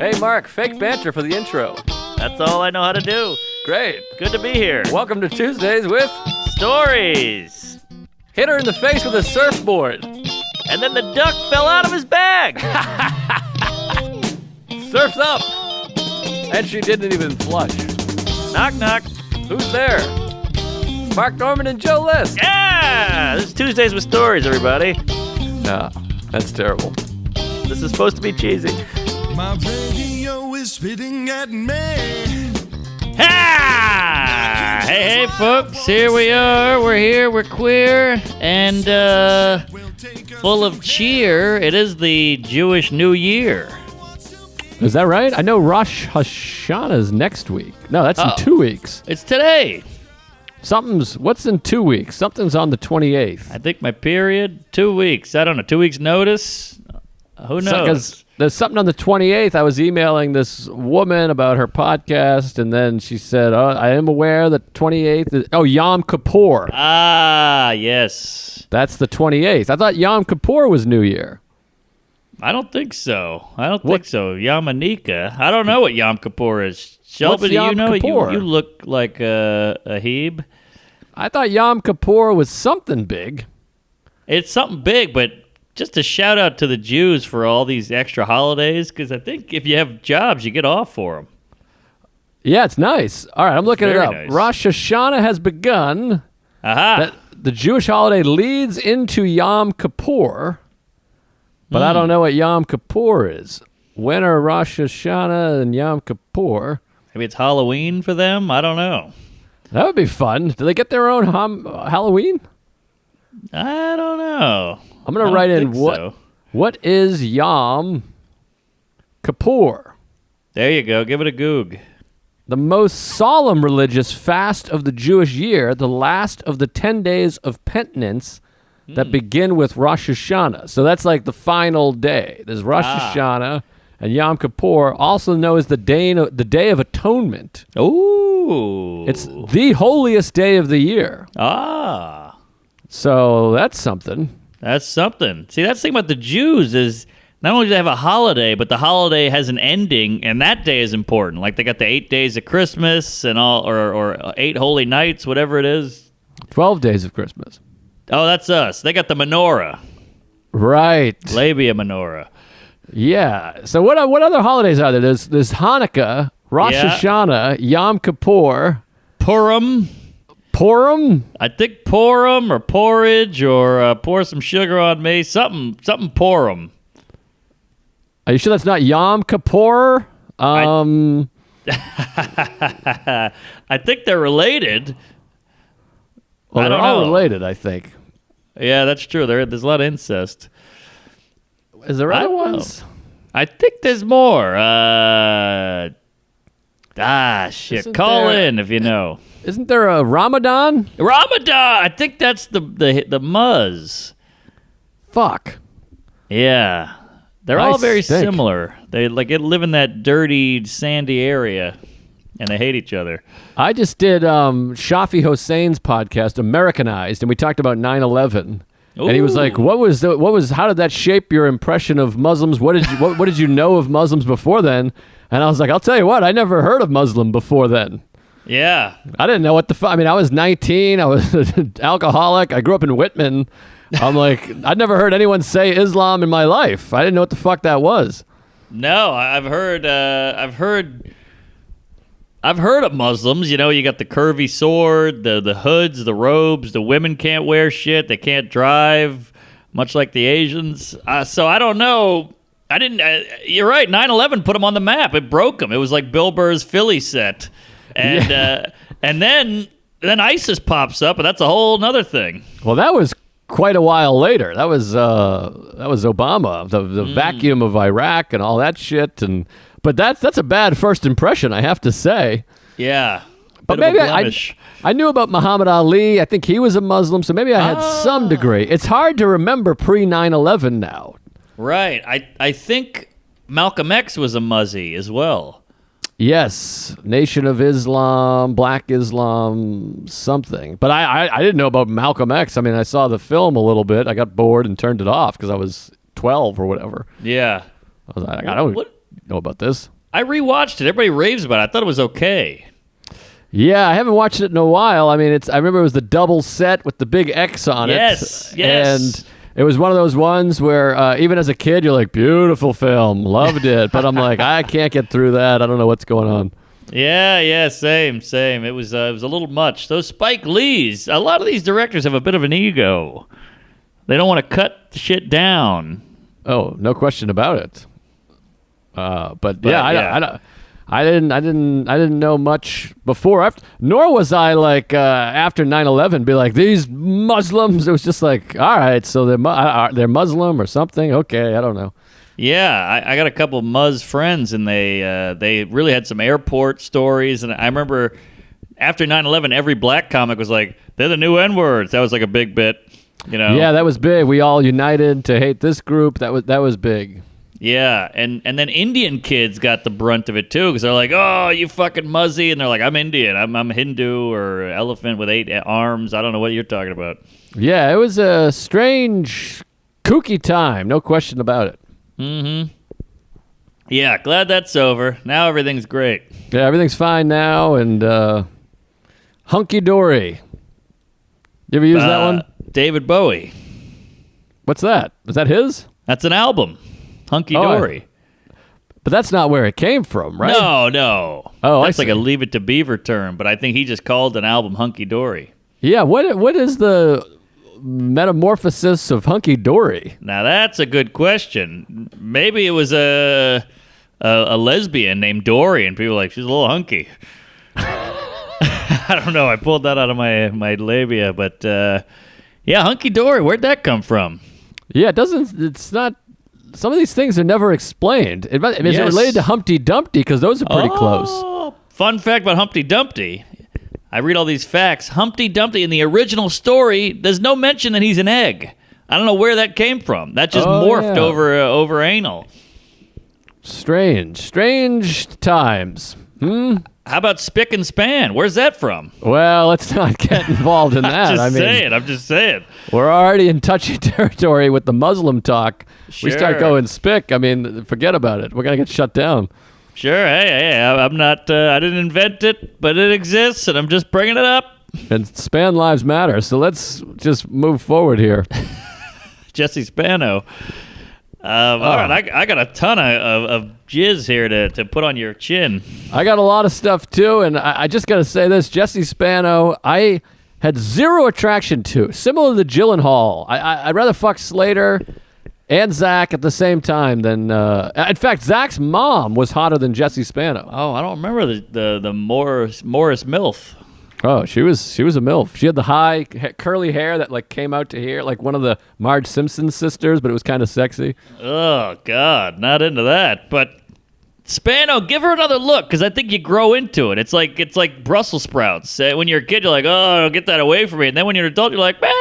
Hey, Mark, fake banter for the intro. That's all I know how to do. Great. Good to be here. Welcome to Tuesdays with Stories. Hit her in the face with a surfboard. And then the duck fell out of his bag. Surf's up. And she didn't even flush. Knock, knock. Who's there? Mark Norman and Joe List. Yeah! This is Tuesdays with Stories, everybody. Nah, that's terrible. This is supposed to be cheesy. My radio is spitting at me. Ha! Hey, folks, here we are. We're here, we're queer, and full of cheer. It is the Jewish New Year. Is that right? I know Rosh Hashanah's next week. No, that's in 2 weeks. It's today. What's in 2 weeks? Something's on the 28th. I think my period, 2 weeks. I don't know, 2 weeks notice? Who knows? Because there's something on the 28th. I was emailing this woman about her podcast, and then she said, I am aware that 28th is... Oh, Yom Kippur. Ah, yes. That's the 28th. I thought Yom Kippur was New Year. I don't think so. Yamanika. I don't know what Yom Kippur is. Shelby, do you know? You look like a Heb. I thought Yom Kippur was something big. It's something big, but just a shout out to the Jews for all these extra holidays, because I think if you have jobs, you get off for them. Yeah, it's nice. All right, I'm looking it up. Nice. Rosh Hashanah has begun. Aha. The Jewish holiday leads into Yom Kippur, but I don't know what Yom Kippur is. When are Rosh Hashanah and Yom Kippur? Maybe it's Halloween for them? I don't know. That would be fun. Do they get their own Halloween? I don't know. I'm going to write in what is Yom Kippur? There you go. Give it a goog. The most solemn religious fast of the Jewish year, the last of the 10 days of penitence that begin with Rosh Hashanah. So that's like the final day. There's Rosh Hashanah and Yom Kippur, also known as the Day of Atonement. Ooh. It's the holiest day of the year. Ah. So that's something. That's something. See, that's the thing about the Jews is not only do they have a holiday, but the holiday has an ending, and that day is important. Like they got the 8 days of Christmas and all, or 8 holy nights, whatever it is. 12 days of Christmas. Oh, that's us. They got the menorah. Right. Labia menorah. Yeah. So what other holidays are there? There's Hanukkah, Rosh Hashanah, Yom Kippur, Purim. Purim? I think Purim or porridge or pour some sugar on me. Something Purim. Are you sure that's not Yom Kippur? I think they're related. Well, they're all related, I think. Yeah, that's true. There's a lot of incest. Is there other ones? I think there's more. Shit. Call in if you know. Isn't there a Ramadan? Ramadan! I think that's the Muzz. Fuck. Yeah. They're all very similar. They live in that dirty, sandy area, and they hate each other. I just did Shafi Hosein's podcast, Americanized, and we talked about 9/11. And he was like, how did that shape your impression of Muslims? What did you know of Muslims before then? And I was like, I'll tell you what, I never heard of Muslim before then. Yeah. I didn't know what the fuck. I mean, I was 19. I was an alcoholic. I grew up in Whitman. I'm like, I'd never heard anyone say Islam in my life. I didn't know what the fuck that was. No, I've heard of Muslims. You know, you got the curvy sword, the hoods, the robes. The women can't wear shit. They can't drive, much like the Asians. So I don't know. I didn't. You're right. 9/11 put them on the map. It broke them. It was like Bill Burr's Philly set, and and then ISIS pops up, and that's a whole nother thing. Well, that was quite a while later. That was Obama, the vacuum of Iraq and all that shit. But that's a bad first impression, I have to say. Yeah. But maybe I knew about Muhammad Ali. I think he was a Muslim, so maybe I had some degree. It's hard to remember pre 9/11 now. Right. I think Malcolm X was a Muzzy as well. Yes, Nation of Islam, Black Islam, something. But I didn't know about Malcolm X. I mean, I saw the film a little bit. I got bored and turned it off because I was 12 or whatever. Yeah. I was like, I don't know about this. I rewatched it. Everybody raves about it. I thought it was okay. Yeah, I haven't watched it in a while. I mean, I remember it was the double set with the big X on it. Yes. And it was one of those ones where even as a kid, you're like, beautiful film, loved it. But I'm like, I can't get through that. I don't know what's going on. Yeah, same. It was a little much. Those Spike Lees, a lot of these directors have a bit of an ego. They don't want to cut shit down. Oh, no question about it. I didn't know much before. Nor was I like after 9/11 be like, these Muslims. It was just like, all right, so they're Muslim or something. Okay, I don't know. Yeah, I got a couple of Muzz friends, and they really had some airport stories. And I remember after 9/11, every black comic was like, they're the new N-words. That was like a big bit, you know? Yeah, that was big. We all united to hate this group. That was big. Yeah, and then Indian kids got the brunt of it too, because they're like, oh, you fucking Muzzy. And they're like, I'm Indian. I'm Hindu or elephant with 8 arms. I don't know what you're talking about. Yeah, it was a strange, kooky time. No question about it. Mm-hmm. Yeah, glad that's over. Now everything's great. Yeah, everything's fine now, and Hunky Dory. You ever use that one? David Bowie. What's that? Is that his? That's an album. Hunky Dory. But that's not where it came from, right? No. Oh, that's I like see. a Leave It to Beaver term, but I think he just called an album Hunky Dory. Yeah, what is the metamorphosis of Hunky Dory? Now that's a good question. Maybe it was a lesbian named Dory, and people were like, she's a little hunky. I don't know. I pulled that out of my labia, but yeah, Hunky Dory. Where'd that come from? Yeah, it's not. Some of these things are never explained. Is it Yes. related to Humpty Dumpty? Because those are pretty close. Fun fact about Humpty Dumpty. I read all these facts. Humpty Dumpty in the original story, there's no mention that he's an egg. I don't know where that came from. That just morphed over anal. Strange times. How about Spick and Span? Where's that from? Well, let's not get involved in that. I'm just saying. We're already in touchy territory with the Muslim talk. Sure. We start going spick. I mean, forget about it. We're gonna get shut down. Sure. Hey, I'm not. I didn't invent it, but it exists, and I'm just bringing it up. And span lives matter. So let's just move forward here. Jesse Spano. All right, I got a ton of jizz here to put on your chin. I got a lot of stuff too, and I just got to say this: Jesse Spano, I had zero attraction to. Similar to Gyllenhaal, I'd rather fuck Slater and Zach at the same time than. In fact, Zach's mom was hotter than Jesse Spano. Oh, I don't remember the Morris MILF. Oh, she was a MILF. She had the high curly hair that like came out to here, like one of the Marge Simpson sisters, but it was kind of sexy. Oh God, not into that. But Spano, give her another look, because I think you grow into it. It's like Brussels sprouts. When you're a kid, you're like, oh, get that away from me. And then when you're an adult, you're like, man,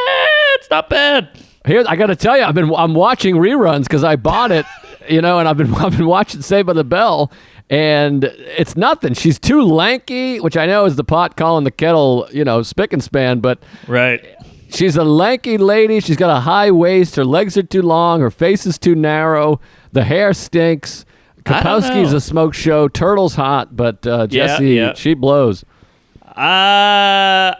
it's not bad. Here, I got to tell you, I'm watching reruns because I bought it, and I've been watching Saved by the Bell. And it's nothing. She's too lanky, which I know is the pot calling the kettle, spick and span. But right, she's a lanky lady. She's got a high waist. Her legs are too long. Her face is too narrow. The hair stinks. Kapowski's a smoke show. Turtle's hot, but Jessie, she blows. I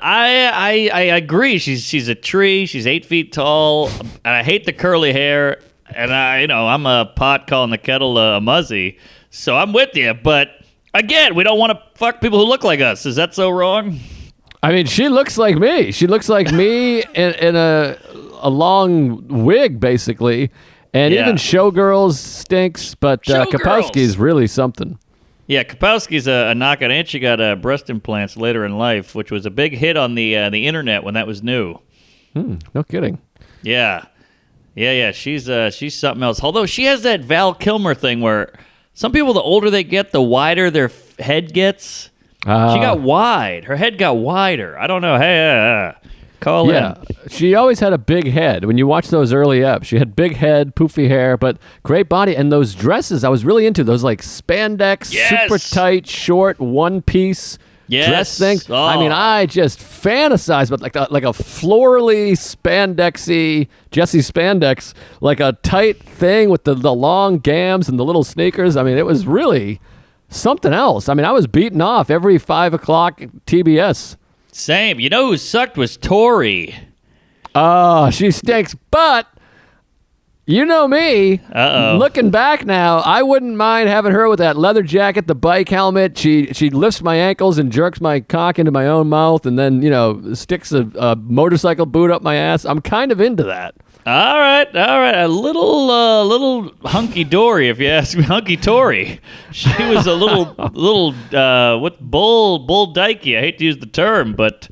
agree. She's a tree. She's 8 feet tall, and I hate the curly hair. And I'm a pot calling the kettle a muzzy. So I'm with you, but again, we don't want to fuck people who look like us. Is that so wrong? I mean, she looks like me. She looks like me in a long wig, basically. And even Showgirls stinks, but Kapowski's really something. Yeah, Kapowski's a knockout, and she got breast implants later in life, which was a big hit on the internet when that was new. No kidding. Yeah. She's something else. Although she has that Val Kilmer thing where some people, the older they get, the wider their head gets. She got wide. Her head got wider. I don't know. Hey, call in. She always had a big head. When you watch those early eps, she had big head, poofy hair, but great body. And those dresses, I was really into those like spandex, super tight, short, one piece. dress thing. Oh. I mean, I just fantasize about like a florally spandexy Jesse spandex, like a tight thing with the long gams and the little sneakers. I mean, it was really something else. I mean, I was beaten off every 5 o'clock TBS. Same. You know who sucked was Tori. Oh, she stinks. But you know me. Uh-oh. Looking back now, I wouldn't mind having her with that leather jacket, the bike helmet. She lifts my ankles and jerks my cock into my own mouth, and then sticks a motorcycle boot up my ass. I'm kind of into that. All right. A little hunky dory, if you ask me. Hunky Tori. She was a little bull dykey. I hate to use the term, but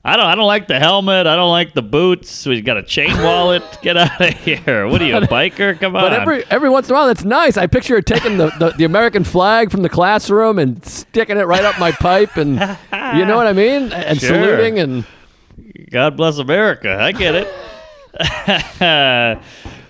I don't like the helmet. I don't like the boots. We got a chain wallet. Get out of here. What are you, a biker? Come on. But every once in a while, that's nice. I picture her taking the American flag from the classroom and sticking it right up my pipe, and you know what I mean? And Sure. saluting and. God bless America. I get it.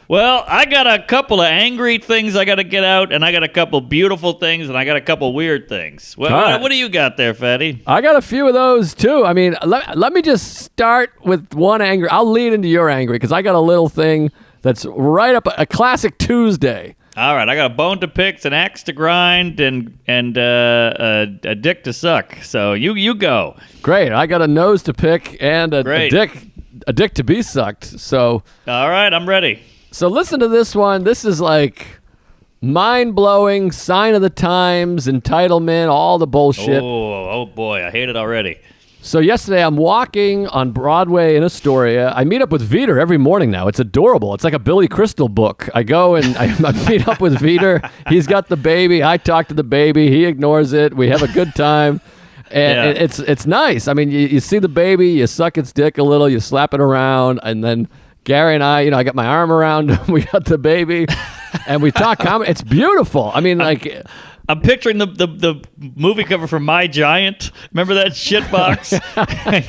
Well, I got a couple of angry things I got to get out, and I got a couple beautiful things, and I got a couple weird things. Well, All right. what do you got there, Fatty? I got a few of those too. I mean, let me just start with one angry. I'll lead into your angry because I got a little thing that's right up a classic Tuesday. All right, I got a bone to pick, an axe to grind, and a dick to suck. So you go. Great. I got a nose to pick and a dick to be sucked. So All right, I'm ready. So listen to this one. This is like mind-blowing, sign of the times, entitlement, all the bullshit. Oh boy, I hate it already. So yesterday I'm walking on Broadway in Astoria. I meet up with Veter every morning now. It's adorable. It's like a Billy Crystal book. I go and I meet up with Veter. He's got the baby. I talk to the baby. He ignores it. We have a good time. And it's nice. I mean, you see the baby, you suck its dick a little, you slap it around, and then Gary and I got my arm around him. We got the baby, and we talk comedy. It's beautiful. I mean, like, I'm picturing the movie cover for My Giant. Remember that shit box?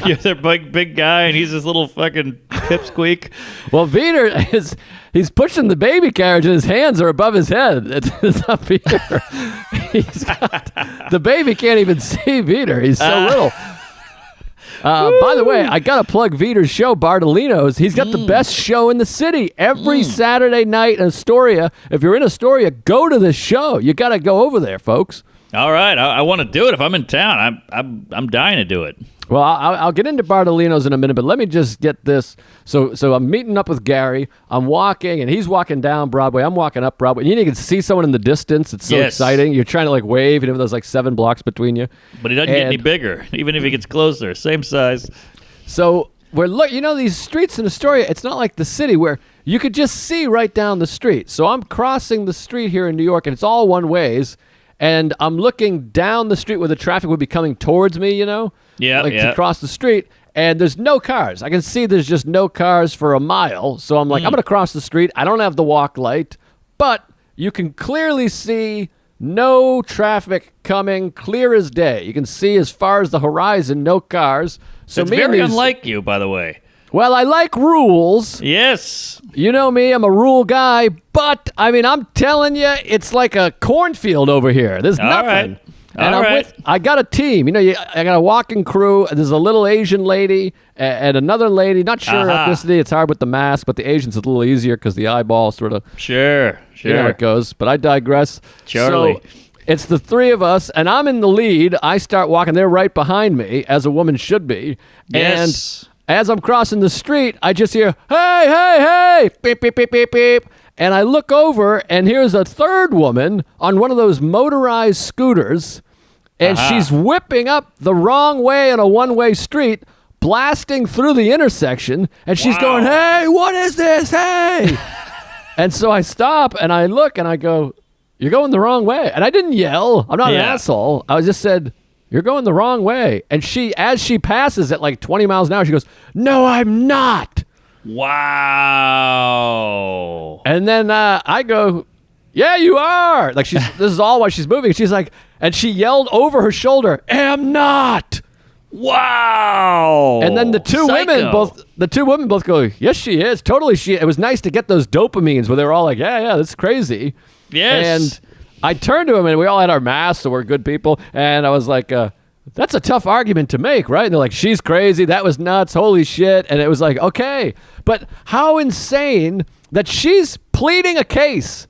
You're their big guy, and he's this little fucking pipsqueak. well, Veter he's pushing the baby carriage, and his hands are above his head. It's up here. The baby can't even see Veter. He's so little. By the way, I got to plug Veter's show, Bartolino's. He's got the best show in the city every Saturday night in Astoria. If you're in Astoria, go to this show. You got to go over there, folks. All right, I want to do it. If I'm in town, I'm dying to do it. Well, I'll get into Bartolino's in a minute, but let me just get this. So I'm meeting up with Gary. I'm walking, and he's walking down Broadway. I'm walking up Broadway. You can see someone in the distance. It's so exciting. You're trying to like wave, even though there's like 7 blocks between you. But he doesn't get any bigger, even if he gets closer. Same size. So these streets in Astoria, it's not like the city where you could just see right down the street. So I'm crossing the street here in New York, and it's all one ways. And I'm looking down the street where the traffic would be coming towards me, to cross the street. And there's no cars. I can see there's just no cars for a mile. So I'm like, I'm going to cross the street. I don't have the walk light. But you can clearly see no traffic coming, clear as day. You can see as far as the horizon, no cars. So It's very unlike you, by the way. Well, I like rules. Yes. You know me, I'm a rule guy, but I mean, I'm telling you, it's like a cornfield over here. There's nothing. Right. I got a team. I got a walking crew. There's a little Asian lady and another lady. Not sure ethnicity. It's hard with the mask, but the Asian's a little easier because the eyeball sort of. Sure. You know how it goes. But I digress. Charlie. So it's the three of us, and I'm in the lead. I start walking. They're right behind me, as a woman should be. Yes. And as I'm crossing the street, I just hear, hey, hey, hey, beep, beep, beep, beep, beep. And I look over, and here's a third woman on one of those motorized scooters, and she's whipping up the wrong way on a one-way street, blasting through the intersection, and she's going, hey, what is this? Hey! And so I stop, and I look, and I go, you're going the wrong way. And I didn't yell. I'm not an asshole. I just said, you're going the wrong way. And as she passes at like 20 miles an hour, she goes, no, I'm not. Wow. And then I go, yeah, you are. Like this is all while she's moving. She's like, and she yelled over her shoulder, am not. Wow. And then the two women both go, yes, she is. Totally. It was nice to get those dopamines where they were all like, yeah, that's crazy. Yes. And I turned to him, and we all had our masks, so we're good people. And I was like, That's a tough argument to make, right? And they're like, she's crazy. That was nuts. Holy shit. And it was like, okay. But how insane that she's pleading a case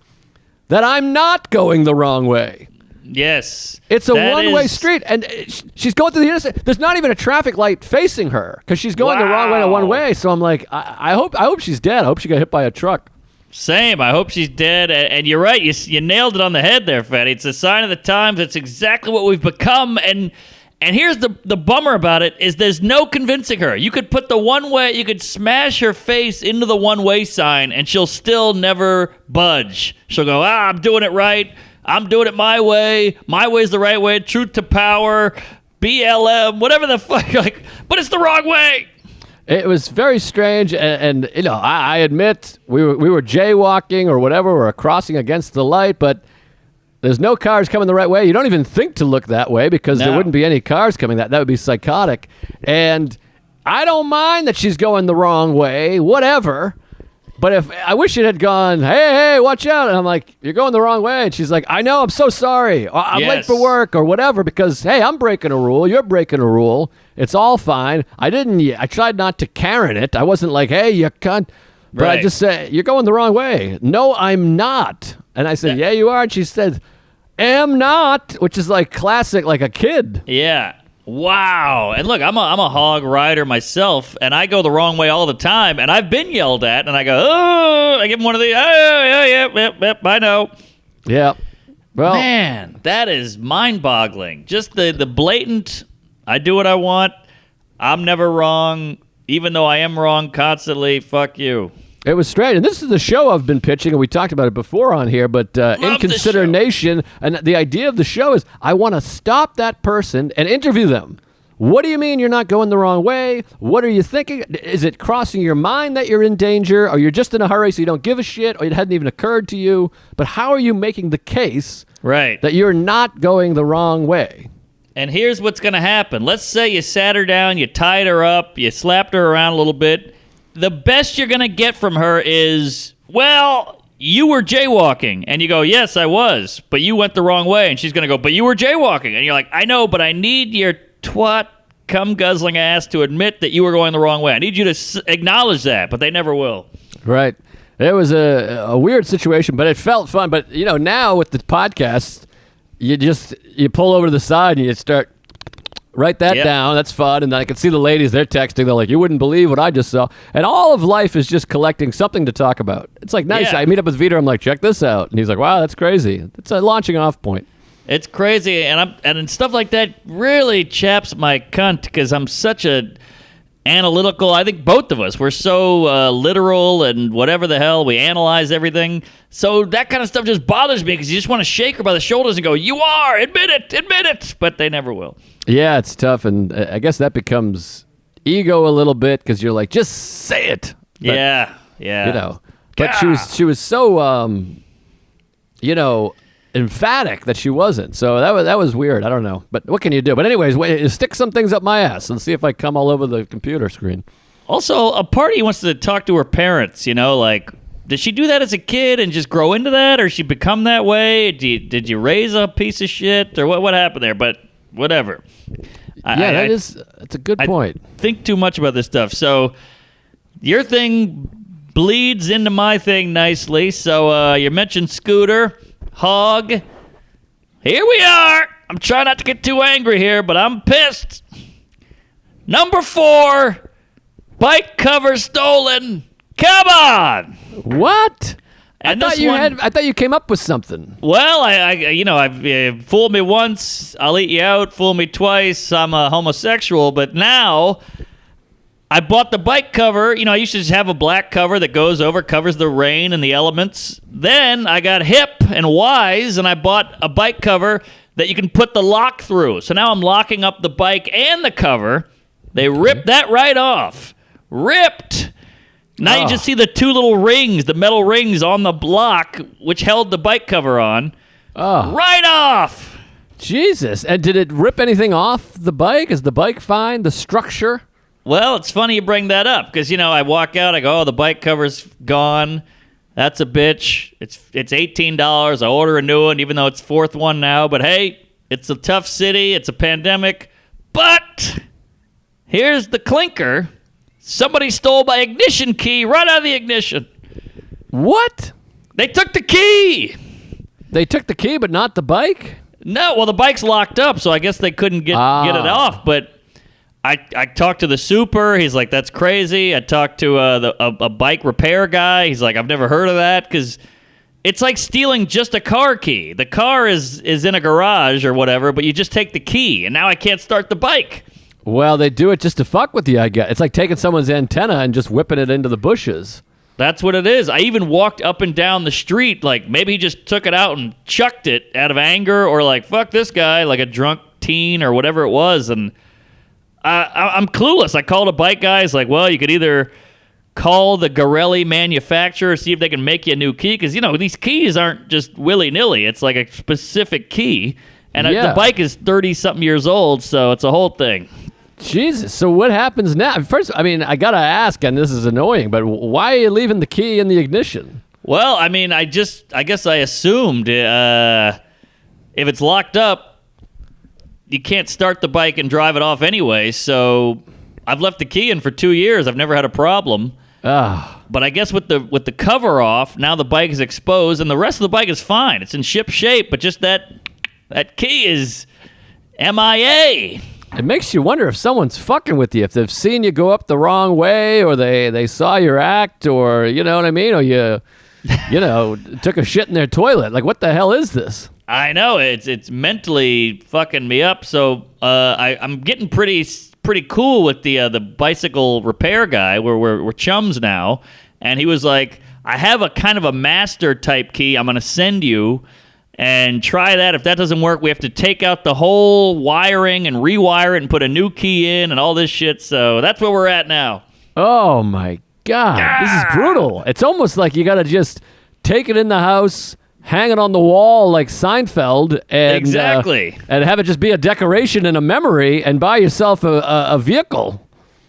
that I'm not going the wrong way. Yes. It's a one-way street, and she's going through the interstate. There's not even a traffic light facing her because she's going the wrong way to one way. So I'm like, I hope she's dead. I hope she got hit by a truck. Same. I hope she's dead. And you're right. You nailed it on the head there, Fatty. It's a sign of the times. It's exactly what we've become. And here's the bummer about it is there's no convincing her. You could put the one-way, you could smash her face into the one-way sign, and she'll still never budge. She'll go, I'm doing it right. I'm doing it my way. My way's the right way. Truth to power, BLM, whatever the fuck. Like, but it's the wrong way. It was very strange, and you know, I admit we were jaywalking or whatever, or crossing against the light, but there's no cars coming the right way. You don't even think to look that way because there wouldn't be any cars coming. That would be psychotic. And I don't mind that she's going the wrong way, whatever. But if I wish it had gone, hey, watch out. And I'm like, you're going the wrong way. And she's like, I know, I'm so sorry. Or, I'm late for work or whatever because, hey, I'm breaking a rule. You're breaking a rule. It's all fine. I tried not to Karen it. I wasn't like, hey, you cunt. But I just said, you're going the wrong way. No, I'm not. And I said, yeah, you are. And she said, am not, which is like classic, like a kid. Yeah. Wow. And look, I'm a hog rider myself, and I go the wrong way all the time, and I've been yelled at, and I go, oh, I give him one of the, yep, I know. Yeah. Well, man, that is mind-boggling. Just the blatant, I do what I want, I'm never wrong, even though I am wrong constantly, fuck you. It was strange. And this is the show I've been pitching, and we talked about it before on here, but in consideration, and the idea of the show is I want to stop that person and interview them. What do you mean you're not going the wrong way? What are you thinking? Is it crossing your mind that you're in danger, or you're just in a hurry so you don't give a shit, or it hadn't even occurred to you? But how are you making the case that you're not going the wrong way? And here's what's going to happen. Let's say you sat her down, you tied her up, you slapped her around a little bit. The best you're going to get from her is, well, you were jaywalking. And you go, yes, I was, but you went the wrong way. And she's going to go, but you were jaywalking. And you're like, I know, but I need your twat cum-guzzling ass to admit that you were going the wrong way. I need you to acknowledge that, but they never will. Right. It was a weird situation, but it felt fun. But, you know, now with the podcast, you pull over to the side and you start... Write that down. That's fun. And I can see the ladies, they're texting. They're like, you wouldn't believe what I just saw. And all of life is just collecting something to talk about. It's like nice. Yeah. I meet up with Vito. I'm like, check this out. And he's like, wow, that's crazy. It's a launching off point. It's crazy. And stuff like that really chaps my cunt because I'm such a analytical. I think both of us, we're so literal and whatever the hell. We analyze everything. So that kind of stuff just bothers me because you just want to shake her by the shoulders and go, you are. Admit it. But they never will. Yeah, it's tough, and I guess that becomes ego a little bit because you're like, just say it. But, yeah. You know, but she was so, you know, emphatic that she wasn't. So that was weird. I don't know, but what can you do? But anyways, stick some things up my ass and see if I come all over the computer screen. Also, a party wants to talk to her parents. You know, like, did she do that as a kid and just grow into that, or she become that way? Did you raise a piece of shit, or what happened there? But whatever. That's a good point. Think too much about this stuff. So your thing bleeds into my thing nicely. So you mentioned Scooter, Hog. Here we are. I'm trying not to get too angry here, but I'm pissed. Number 4, bike cover stolen. Come on. What? And I thought you came up with something. Well, I've fooled me once, I'll eat you out. Fool me twice, I'm a homosexual. But now, I bought the bike cover. You know, I used to just have a black cover that covers the rain and the elements. Then I got hip and wise, and I bought a bike cover that you can put the lock through. So now I'm locking up the bike and the cover. They ripped that right off. Ripped. Now you just see the 2 little rings, the metal rings on the block, which held the bike cover on. Right off. Jesus. And did it rip anything off the bike? Is the bike fine? The structure? Well, it's funny you bring that up because, you know, I walk out, I go, oh, the bike cover's gone. That's a bitch. It's $18. I order a new one, even though it's 4th one now. But, hey, it's a tough city. It's a pandemic. But here's the clinker. Somebody stole my ignition key right out of the ignition. What? They took the key. They took the key, but not the bike? No, well, the bike's locked up, so I guess they couldn't get it off. But I talked to the super. He's like, that's crazy. I talked to a bike repair guy. He's like, I've never heard of that, because it's like stealing just a car key. The car is in a garage or whatever, but you just take the key, and now I can't start the bike. Well, they do it just to fuck with you, I guess. It's like taking someone's antenna and just whipping it into the bushes. That's what it is. I even walked up and down the street, like maybe he just took it out and chucked it out of anger, or like, fuck this guy, like a drunk teen or whatever it was. And I'm clueless. I called a bike guy. He's like, well, you could either call the Garelli manufacturer, see if they can make you a new key, because, these keys aren't just willy-nilly. It's like a specific key. And the bike is 30-something years old, so it's a whole thing. Jesus. So what happens now? First, I got to ask, and this is annoying, but why are you leaving the key in the ignition? Well, I guess I assumed if it's locked up, you can't start the bike and drive it off anyway. So I've left the key in for 2 years. I've never had a problem. But I guess with the cover off, now the bike is exposed, and the rest of the bike is fine. It's in ship shape, but just that key is MIA. It makes you wonder if someone's fucking with you, if they've seen you go up the wrong way, or they saw your act, or you know what I mean, or you took a shit in their toilet. Like, what the hell is this? I know, it's mentally fucking me up. So I'm getting pretty cool with the bicycle repair guy. We're chums now, and he was like, I have a kind of a master type key I'm gonna send you. And try that. If that doesn't work, we have to take out the whole wiring and rewire it and put a new key in and all this shit. So that's where we're at now. Oh, my God. This is brutal. It's almost like you got to just take it in the house, hang it on the wall like Seinfeld, and exactly, and have it just be a decoration and a memory, and buy yourself a vehicle.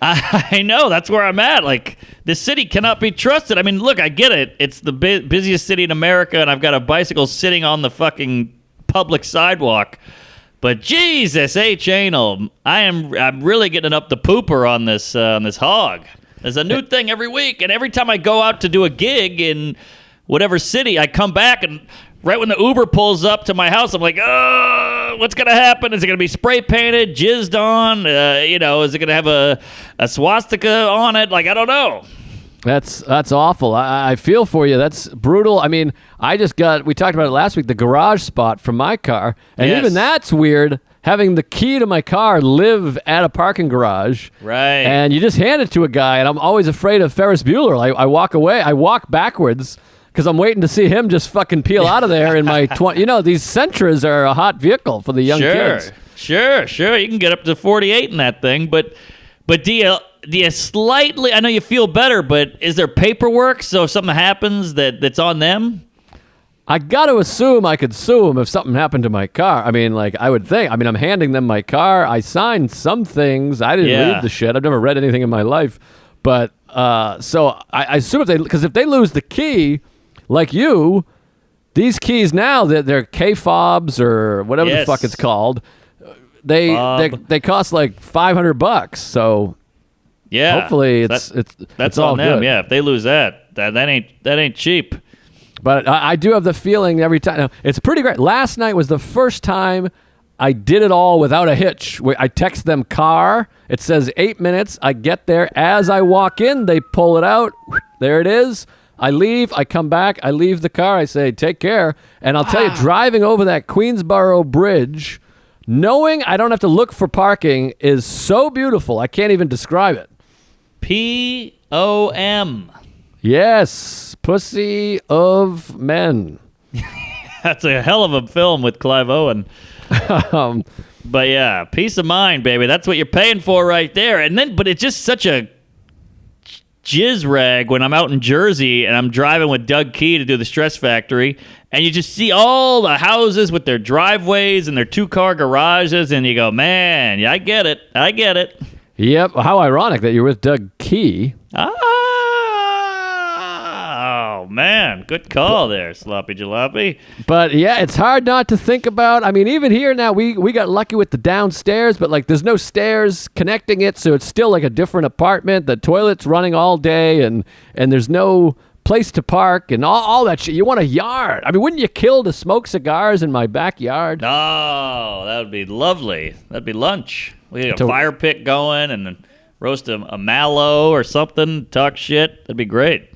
I know. That's where I'm at. Like, this city cannot be trusted. I mean, look, I get it. It's the busiest city in America, and I've got a bicycle sitting on the fucking public sidewalk. But Jesus H. Anal, I'm really getting up the pooper on this hog. There's a new thing every week, and every time I go out to do a gig in whatever city, I come back, and right when the Uber pulls up to my house, I'm like, what's going to happen? Is it going to be spray painted, jizzed on? Is it going to have a swastika on it? Like, I don't know. That's awful. I feel for you. That's brutal. I mean, we talked about it last week, the garage spot from my car. And even that's weird, having the key to my car live at a parking garage. Right. And you just hand it to a guy, and I'm always afraid of Ferris Bueller. I walk away. I walk backwards, because I'm waiting to see him just fucking peel out of there in my 20. These Sentras are a hot vehicle for the young kids. Sure. You can get up to 48 in that thing, but do you slightly? I know you feel better, but is there paperwork so if something happens that's on them? I got to assume I could sue them if something happened to my car. I mean, like, I would think. I mean, I'm handing them my car. I signed some things. I didn't read the shit. I've never read anything in my life, but so I assume if they lose the key. Like you, these keys now, they're K-fobs or whatever the fuck it's called. They cost like $500. So yeah, hopefully it's all on them. good. Yeah, if they lose that ain't cheap. But I do have the feeling every time. Now, it's pretty great. Last night was the first time I did it all without a hitch. I text them car. It says 8 minutes. I get there. As I walk in, they pull it out. There it is. I leave, I come back, I leave the car, I say, take care. And I'll tell you, driving over that Queensboro Bridge, knowing I don't have to look for parking is so beautiful. I can't even describe it. P-O-M. Yes, Pussy of Men. That's a hell of a film with Clive Owen. But yeah, peace of mind, baby. That's what you're paying for right there. But it's just such a jizz rag when I'm out in Jersey and I'm driving with Doug Key to do the Stress Factory, and you just see all the houses with their driveways and their 2-car garages, and you go, man, yeah, I get it. Yep. How ironic that you're with Doug Key. Oh, man. Good call there, Sloppy Jalopy. But yeah, it's hard not to think about. I mean, even here now, we got lucky with the downstairs, but like there's no stairs connecting it, so it's still like a different apartment. The toilet's running all day, and there's no place to park and all that shit. You want a yard. I mean, wouldn't you kill to smoke cigars in my backyard? Oh, that would be lovely. That'd be lunch. We get a fire pit going and then roast a mallow or something, talk shit. That'd be great.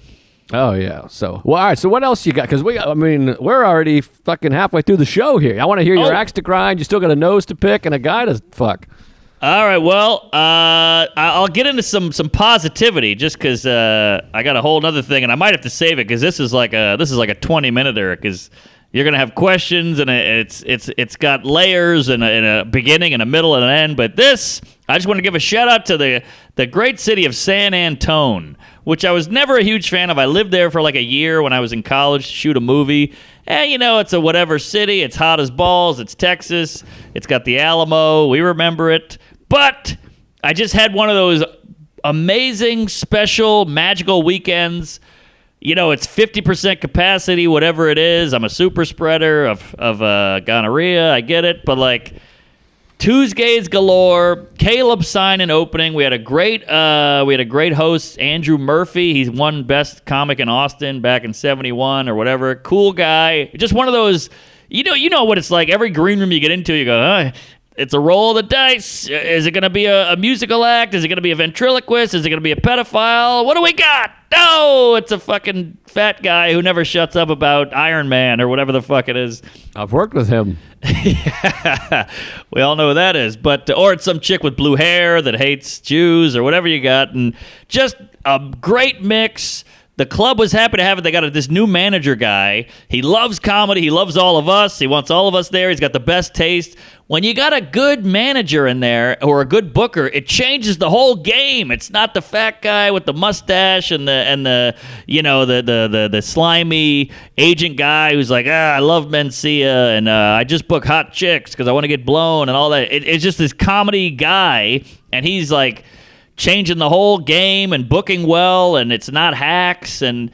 Oh, yeah. So, well, all right. So what else you got? Because we're already fucking halfway through the show here. I want to hear your axe to grind. You still got a nose to pick and a guy to fuck. All right, well, I'll get into some positivity just because I got a whole other thing, and I might have to save it because this is like a 20-minute-er because you're gonna have questions and it's got layers and a beginning and a middle and an end. But this, I just want to give a shout out to the great city of San Antone, which I was never a huge fan of. I lived there for like a year when I was in college to shoot a movie. And, it's a whatever city. It's hot as balls. It's Texas. It's got the Alamo. We remember it. But I just had one of those amazing, special, magical weekends. It's 50% capacity, whatever it is. I'm a super spreader of gonorrhea. I get it. But, like, Tuesdays galore. Caleb signing opening. We had a great host, Andrew Murphy. He's won Best Comic in Austin back in '71 or whatever. Cool guy. Just one of those. You know what it's like. Every green room you get into, you go, it's a roll of the dice. Is it going to be a musical act? Is it going to be a ventriloquist? Is it going to be a pedophile? What do we got? No, it's a fucking fat guy who never shuts up about Iron Man or whatever the fuck it is. I've worked with him. Yeah, we all know who that is. But or it's some chick with blue hair that hates Jews or whatever you got. And just a great mix. The club was happy to have it. They got this new manager guy. He loves comedy. He loves all of us. He wants all of us there. He's got the best taste. When you got a good manager in there or a good booker, it changes the whole game. It's not the fat guy with the mustache and the slimy agent guy who's like, I love Mencia and I just book hot chicks because I want to get blown and all that. It's just this comedy guy, and he's like changing the whole game and booking well, and it's not hacks, and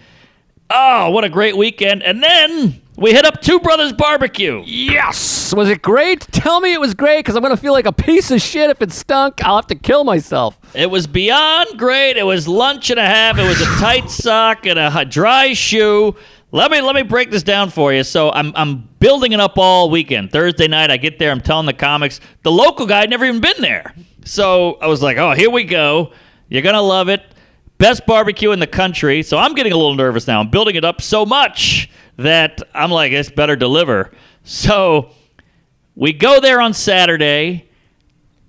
what a great weekend. And then we hit up Two Brothers Barbecue. Yes! Was it great? Tell me it was great, because I'm going to feel like a piece of shit if it stunk. I'll have to kill myself. It was beyond great. It was lunch and a half. It was a tight sock and a dry shoe. Let me break this down for you. So I'm building it up all weekend. Thursday night, I get there. I'm telling the comics. The local guy had never even been there. So I was like, here we go. You're going to love it. Best barbecue in the country. So I'm getting a little nervous now. I'm building it up so much that I'm like, it's better deliver. So we go there on Saturday.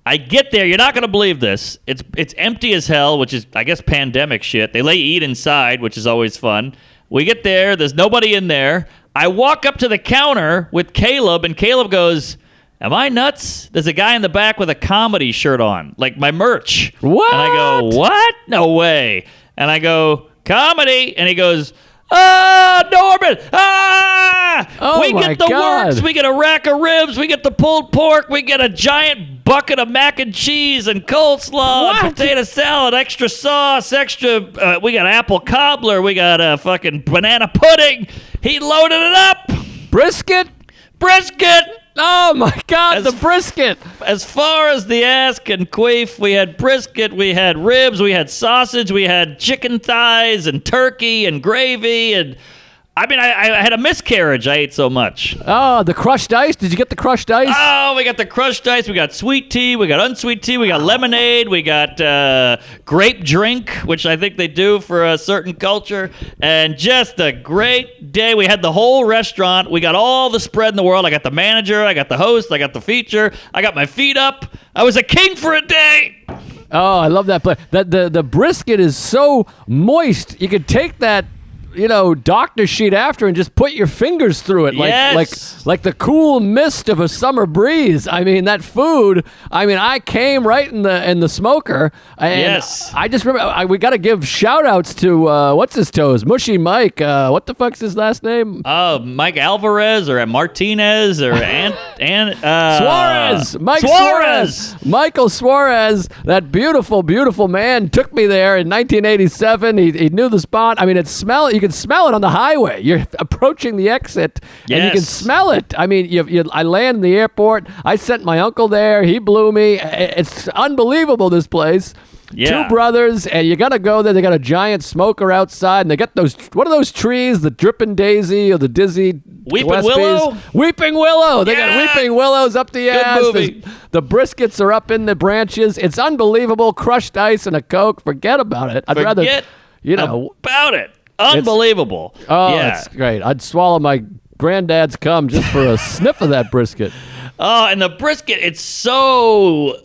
I get there. You're not going to believe this. It's empty as hell, which is, I guess, pandemic shit. They let you eat inside, which is always fun. We get there. There's nobody in there. I walk up to the counter with Caleb, and Caleb goes, am I nuts? There's a guy in the back with a comedy shirt on, like my merch. What? And I go, what? No way. And I go, comedy. And he goes, Norman! Oh, we get the God. works. We get a rack of ribs. We get the pulled pork. We get a giant bucket of mac and cheese and coleslaw and potato salad, extra sauce, extra. We got apple cobbler. We got a fucking banana pudding. He loaded it up. Brisket? Oh, my God, the brisket. As far as the ass can queef, we had brisket, we had ribs, we had sausage, we had chicken thighs and turkey and gravy. And I mean, I had a miscarriage. I ate so much. Oh, the crushed ice? Did you get the crushed ice? Oh, we got the crushed ice. We got sweet tea. We got unsweet tea. We got lemonade. We got grape drink, which I think they do for a certain culture. And just a great day. We had the whole restaurant. We got all the spread in the world. I got the manager. I got the host. I got the feature. I got my feet up. I was a king for a day. Oh, I love that place. The brisket is so moist. You could take that, doctor sheet after and just put your fingers through it, like the cool mist of a summer breeze. I mean, that food. I mean, I came right in the smoker. And yes. I just remember we got to give shout outs to what's his toes, Mushy Mike. What the fuck's his last name? Mike Alvarez or Martinez or Suarez. Mike Suarez. Michael Suarez. That beautiful, beautiful man took me there in 1987. He knew the spot. I mean, it smelled. You could can smell it on the highway. You're approaching the exit, and you can smell it. I mean, I land in the airport. I sent my uncle there. He blew me. It's unbelievable, this place. Yeah. 2 brothers, and you got to go there. They got a giant smoker outside, and they got those, what are those trees? The Dripping Daisy or the Dizzy Weeping Gillespies? Willow? Weeping Willow. They got weeping willows up the ass. movie. The briskets are up in the branches. It's unbelievable. Crushed ice and a Coke. Forget about it. I'd rather, about it. Unbelievable. It's great. I'd swallow my granddad's cum just for a sniff of that brisket. Oh, and the brisket, it's so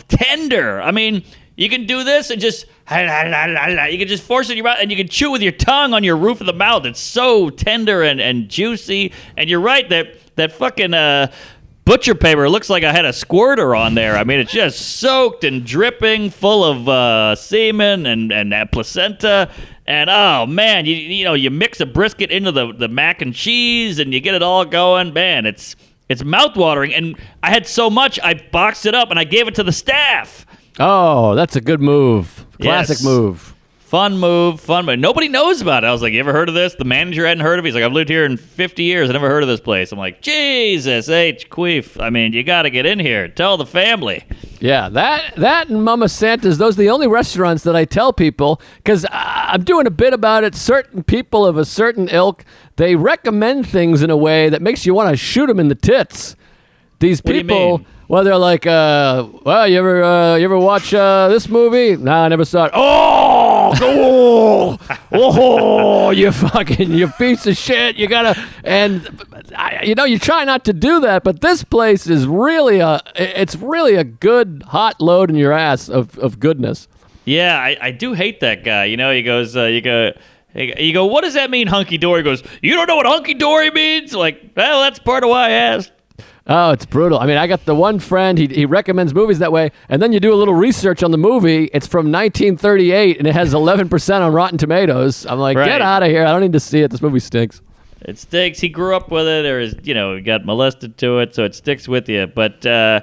tender. I mean, you can do this and just, you can just force it in your mouth, and you can chew with your tongue on your roof of the mouth. It's so tender and juicy. And you're right, that fucking butcher paper looks like I had a squirter on there. I mean, it's just soaked and dripping, full of semen and placenta. And oh man, you mix a brisket into the mac and cheese, and you get it all going. Man, it's mouthwatering, and I had so much, I boxed it up, and I gave it to the staff. Oh, that's a good move. Classic move. Fun move. Nobody knows about it. I was like, you ever heard of this? The manager hadn't heard of it. He's like, I've lived here in 50 years. I never heard of this place. I'm like, Jesus H. Queef. I mean, you got to get in here. Tell the family. Yeah, that and Mama Santa's, those are the only restaurants that I tell people, because I'm doing a bit about it. Certain people of a certain ilk, they recommend things in a way that makes you want to shoot them in the tits. These people, well, they're like, well, you ever watch this movie? No, I never saw it. Oh, you piece of shit. You gotta, and you try not to do that, but this place is really it's really a good hot load in your ass of goodness. Yeah, I do hate that guy. He goes, you go, what does that mean, hunky dory? He goes, you don't know what hunky dory means? Like, well, that's part of why I asked. Oh, it's brutal. I mean, I got the one friend, he recommends movies that way, and then you do a little research on the movie. It's from 1938, and it has 11% on Rotten Tomatoes. I'm like, Get out of here. I don't need to see it. This movie stinks. It stinks. He grew up with it, or got molested to it, so it sticks with you. But I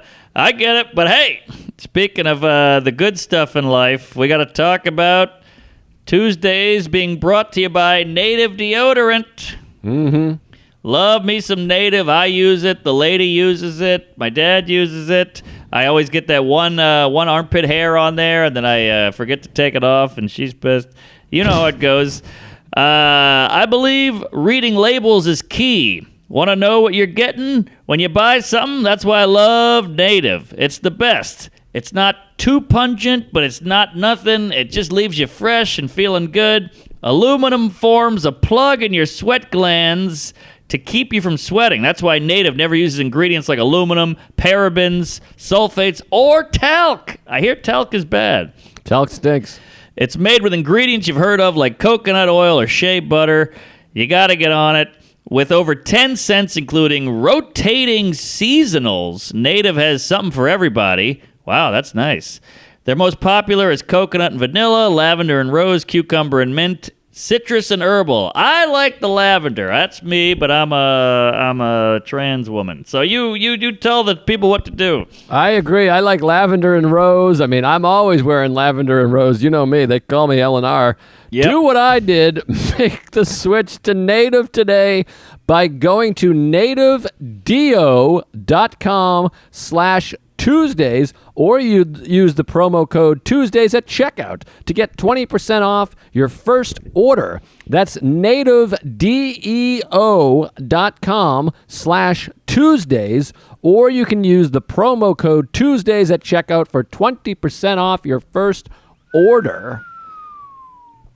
get it. But hey, speaking of the good stuff in life, we got to talk about Tuesdays being brought to you by Native Deodorant. Mm-hmm. Love me some Native. I use it. The lady uses it. My dad uses it. I always get that one armpit hair on there, and then I forget to take it off, and she's pissed. You know how it goes. I believe reading labels is key. Want to know what you're getting when you buy something? That's why I love Native. It's the best. It's not too pungent, but it's not nothing. It just leaves you fresh and feeling good. Aluminum forms a plug in your sweat glands to keep you from sweating. That's why Native never uses ingredients like aluminum, parabens, sulfates, or talc. I hear talc is bad. Talc stinks. It's made with ingredients you've heard of like coconut oil or shea butter. You got to get on it. With over 10 scents, including rotating seasonals, Native has something for everybody. Wow, that's nice. Their most popular is coconut and vanilla, lavender and rose, cucumber and mint, citrus and herbal. I like the lavender. That's me, but I'm a trans woman. So you tell the people what to do. I agree. I like lavender and rose. I mean, I'm always wearing lavender and rose. You know me. They call me L&R. Yep. Do what I did. Make the switch to Native today by going to nativedeo.com/Tuesdays, or you use the promo code Tuesdays at checkout to get 20% off your first order. That's nativedeo.com/Tuesdays, or you can use the promo code Tuesdays at checkout for 20% off your first order.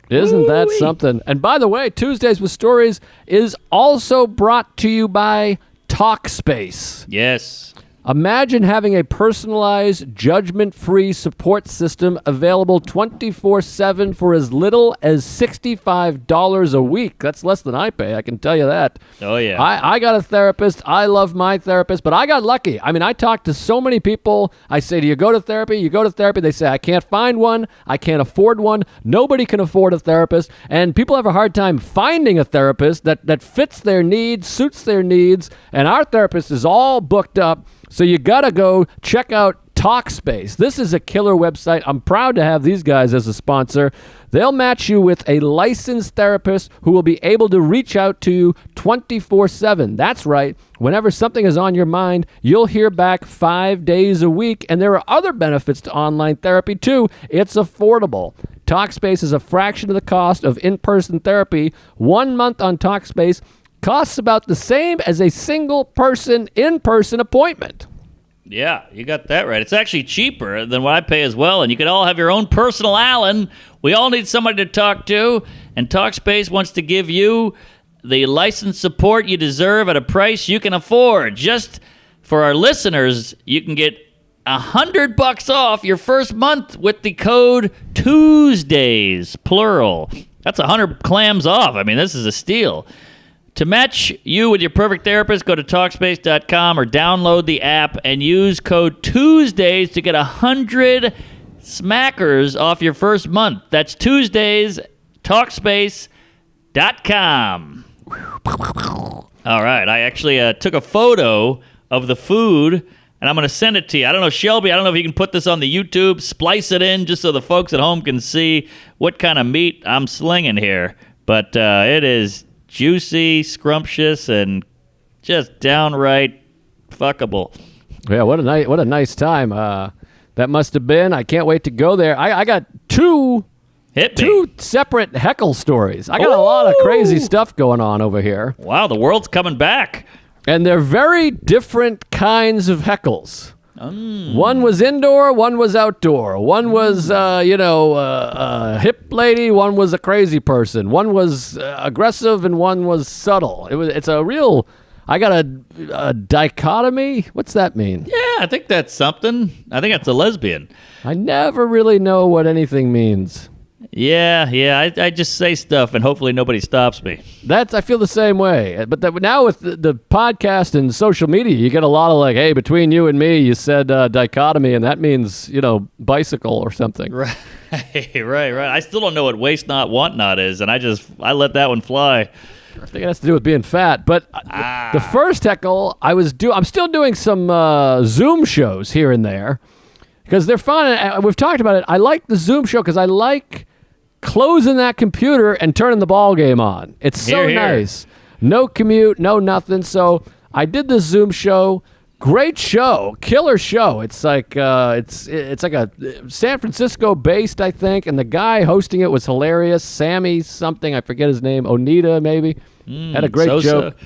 Isn't that something? And by the way, Tuesdays with Stories is also brought to you by Talkspace. Yes. Imagine having a personalized, judgment-free support system available 24/7 for as little as $65 a week. That's less than I pay, I can tell you that. Oh, yeah. I got a therapist. I love my therapist, but I got lucky. I mean, I talked to so many people. I say, do you go to therapy? You go to therapy. They say, I can't find one. I can't afford one. Nobody can afford a therapist. And people have a hard time finding a therapist that fits their needs, suits their needs. And our therapist is all booked up. So you got to go check out Talkspace. This is a killer website. I'm proud to have these guys as a sponsor. They'll match you with a licensed therapist who will be able to reach out to you 24/7. That's right. Whenever something is on your mind, you'll hear back 5 days a week. And there are other benefits to online therapy, too. It's affordable. Talkspace is a fraction of the cost of in-person therapy. 1 month on Talkspace costs about the same as a single-person in-person appointment. Yeah, you got that right. It's actually cheaper than what I pay as well, and you can all have your own personal Alan. We all need somebody to talk to, and Talkspace wants to give you the licensed support you deserve at a price you can afford. Just for our listeners, you can get $100 off your first month with the code Tuesdays, plural. That's 100 clams off. I mean, this is a steal. To match you with your perfect therapist, go to Talkspace.com or download the app and use code Tuesdays to get 100 smackers off your first month. That's Tuesdays, Talkspace.com. All right, I actually took a photo of the food, and I'm going to send it to you. I don't know, Shelby, I don't know if you can put this on the YouTube, splice it in just so the folks at home can see what kind of meat I'm slinging here. But it is juicy, scrumptious, and just downright fuckable. Yeah, what a nice time that must have been. I can't wait to go there. I got two separate heckle stories. I got a lot of crazy stuff going on over here. Wow, the world's coming back. And they're very different kinds of heckles. One was indoor, one was outdoor. One was, a hip lady. One was a crazy person. One was aggressive, and one was subtle. It's a real. I got a dichotomy. What's that mean? Yeah, I think that's something. I think that's a lesbian. I never really know what anything means. Yeah. I just say stuff, and hopefully nobody stops me. I feel the same way. But now with the podcast and social media, you get a lot of like, hey, between you and me, you said dichotomy, and that means, bicycle or something. Right. I still don't know what waste not, want not is, and I let that one fly. I think it has to do with being fat. But the first heckle, I'm still doing some Zoom shows here and there because they're fun. And we've talked about it. I like the Zoom show because I like closing that computer and turning the ball game on. It's so nice. No commute, no nothing. So I did this Zoom show. Great show, killer show. It's like it's like a San Francisco based, I think, and the guy hosting it was hilarious. Sammy something, I forget his name. Onita maybe. Had a great joke.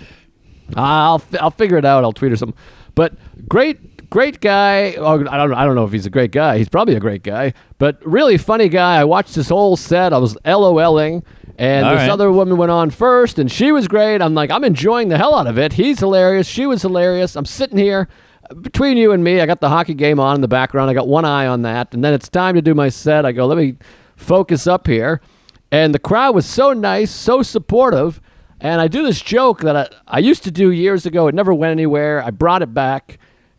I'll figure it out. I'll tweet or something. But great guy. Oh, I don't know if he's a great guy. He's probably a great guy, but really funny guy. I watched this whole set. I was LOLing, and this other woman went on first, and she was great. I'm like, I'm enjoying the hell out of it. He's hilarious. She was hilarious. I'm sitting here between you and me. I got the hockey game on in the background. I got one eye on that, and then it's time to do my set. I go, let me focus up here, and the crowd was so nice, so supportive. And I do this joke that I used to do years ago. It never went anywhere. I brought it back.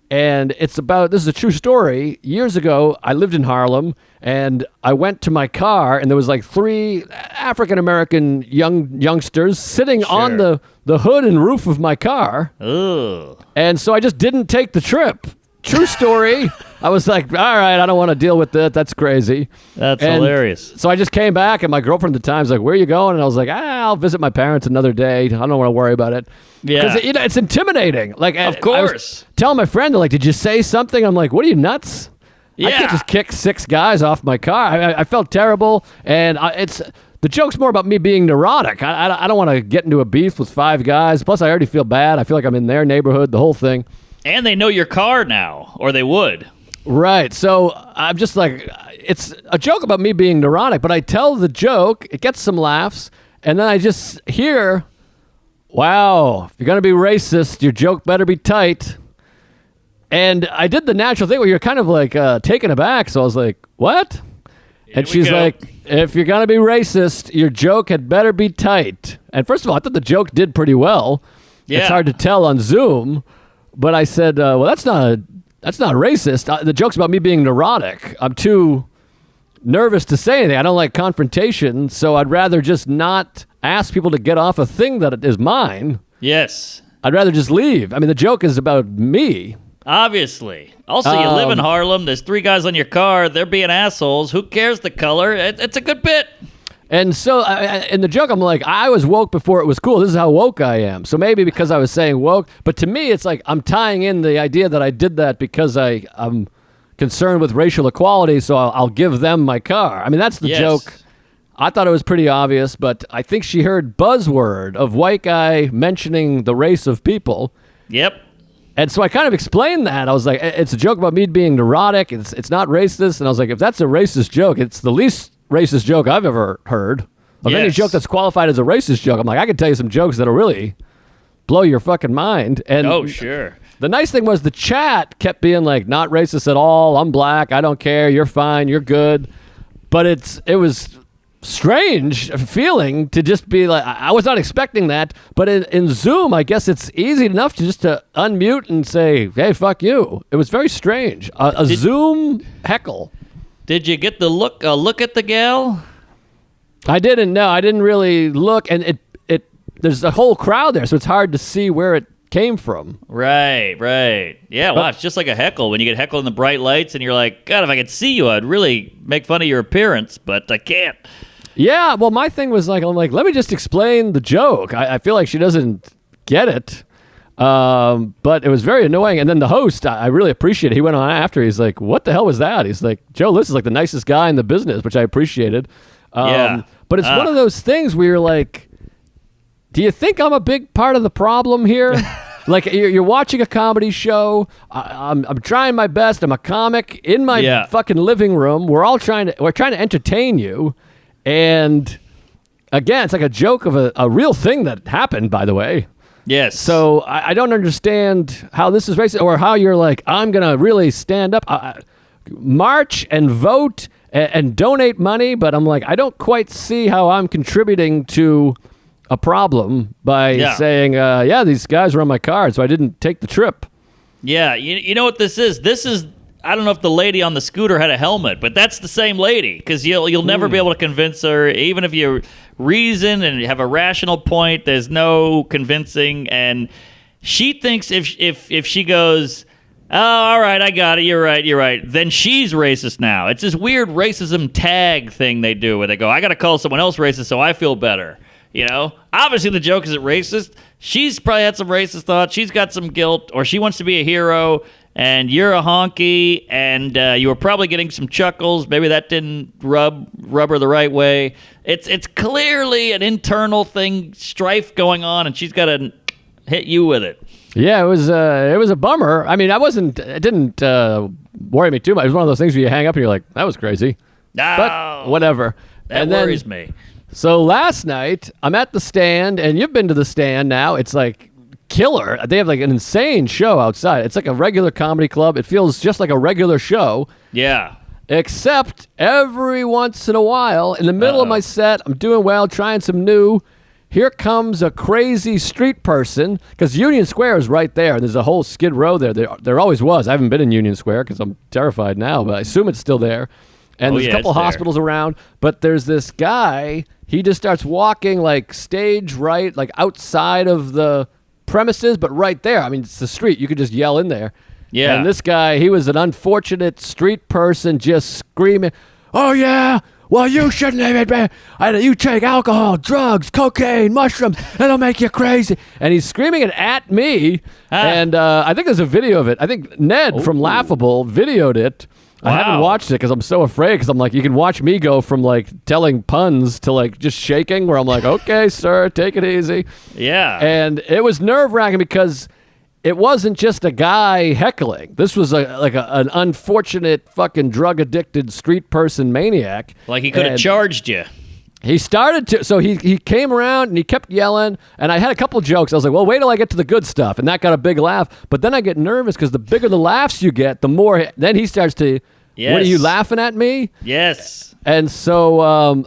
And this is a true story. Years ago, I lived in Harlem, and I went to my car, and there was like 3 African-American youngsters sitting on the hood and roof of my car. Ugh. And so I just didn't take the trip. True story. I was like, all right, I don't want to deal with that. That's crazy. That's hilarious. So I just came back, and my girlfriend at the time's like, where are you going? And I was like, I'll visit my parents another day. I don't want to worry about it. Yeah. Because it's intimidating. Like, of course. I was telling my friend, like, did you say something? I'm like, what are you, nuts? Yeah. I can't just kick 6 guys off my car. I felt terrible, and the joke's more about me being neurotic. I don't want to get into a beef with 5 guys. Plus, I already feel bad. I feel like I'm in their neighborhood, the whole thing. And they know your car now, or they would. Right. So I'm just like, it's a joke about me being neurotic, but I tell the joke, it gets some laughs, and then I just hear, wow, if you're going to be racist, your joke better be tight. And I did the natural thing where you're kind of like taken aback. So I was like, what? And she's like, if you're going to be racist, your joke had better be tight. And first of all, I thought the joke did pretty well. Yeah. It's hard to tell on Zoom. But I said, well, that's not racist. The joke's about me being neurotic. I'm too nervous to say anything. I don't like confrontation, so I'd rather just not ask people to get off a thing that is mine. Yes. I'd rather just leave. I mean, the joke is about me. Obviously. Also, you live in Harlem. There's 3 guys on your car. They're being assholes. Who cares the color? It's a good bit. And so, in the joke, I'm like, I was woke before it was cool. This is how woke I am. So maybe because I was saying woke, but to me, it's like I'm tying in the idea that I did that because I'm concerned with racial equality, so I'll give them my car. I mean, that's the joke. I thought it was pretty obvious, but I think she heard buzzword of white guy mentioning the race of people. Yep. And so I kind of explained that. I was like, it's a joke about me being neurotic. It's not racist. And I was like, if that's a racist joke, it's the least racist joke I've ever heard of any joke that's qualified as a racist joke. I'm like, I can tell you some jokes that'll really blow your fucking mind. And oh, sure. The nice thing was the chat kept being like, not racist at all. I'm black. I don't care. You're fine. You're good. But it was strange feeling to just be like, I was not expecting that. But in Zoom, I guess it's easy enough to just to unmute and say, hey, fuck you. It was very strange. A Zoom heckle. Did you get the look at the gal? I didn't. No, I didn't really look. And there's a whole crowd there, so it's hard to see where it came from. Right. Yeah, wow, it's just like a heckle. When you get heckled in the bright lights and you're like, God, if I could see you, I'd really make fun of your appearance, but I can't. Yeah, well, my thing was like, I'm like, let me just explain the joke. I feel like she doesn't get it. But it was very annoying. And then the host, I really appreciate it. He went on after. He's like, what the hell was that? He's like, Joe, this is like the nicest guy in the business, which I appreciated. But it's one of those things where you're like, do you think I'm a big part of the problem here? Like you're watching a comedy show. I'm trying my best. I'm a comic in my fucking living room. We're trying to entertain you. And again, it's like a joke of a real thing that happened, by the way. Yes. So I don't understand how this is racist, or how you're like, I'm going to really stand up, march and vote and donate money. But I'm like, I don't quite see how I'm contributing to a problem by saying, these guys were on my card, so I didn't take the trip. Yeah. You know what this is? This is, I don't know if the lady on the scooter had a helmet, but that's the same lady, because you'll never be able to convince her, even if you reason and you have a rational point. There's no convincing, and she thinks if she goes, oh, all right, I got it, you're right, then she's racist now. It's this weird racism tag thing they do where they go, I got to call someone else racist so I feel better. You know, obviously the joke isn't racist. She's probably had some racist thoughts. She's got some guilt, or she wants to be a hero. And you're a honky, and you were probably getting some chuckles. Maybe that didn't rub her the right way. It's clearly an internal thing, strife going on, and she's got to hit you with it. Yeah, it was a bummer. I mean, it didn't worry me too much. It was one of those things where you hang up and you're like, that was crazy. No, but whatever. That worries me. So last night, I'm at the Stand, and you've been to the Stand now. It's like killer. They have like an insane show outside. It's like a regular comedy club. It feels just like a regular show. Yeah. Except every once in a while, in the middle of my set, I'm doing well, trying some new. Here comes a crazy street person, because Union Square is right there. There's a whole Skid Row there. There always was. I haven't been in Union Square because I'm terrified now, but I assume it's still there. And there's a couple hospitals around, but there's this guy. He just starts walking like stage right, like outside of the premises, but right there. I mean, it's the street. You could just yell in there. Yeah. And this guy, he was an unfortunate street person just screaming, oh, yeah, well, you shouldn't have been. You take alcohol, drugs, cocaine, mushrooms. It'll make you crazy. And he's screaming it at me. And I think there's a video of it. I think Ned from Laughable videoed it. Wow. I haven't watched it because I'm so afraid, because I'm like, you can watch me go from like telling puns to like just shaking, where I'm like, okay, sir, take it easy. Yeah. And it was nerve-wracking because it wasn't just a guy heckling. This was an unfortunate fucking drug-addicted street person maniac. Like he could have charged you. He started to, so he came around and he kept yelling, and I had a couple jokes. I was like, well, wait till I get to the good stuff, and that got a big laugh. But then I get nervous because the bigger the laughs you get, the more, then he starts to, what are you laughing at me? Yes. And so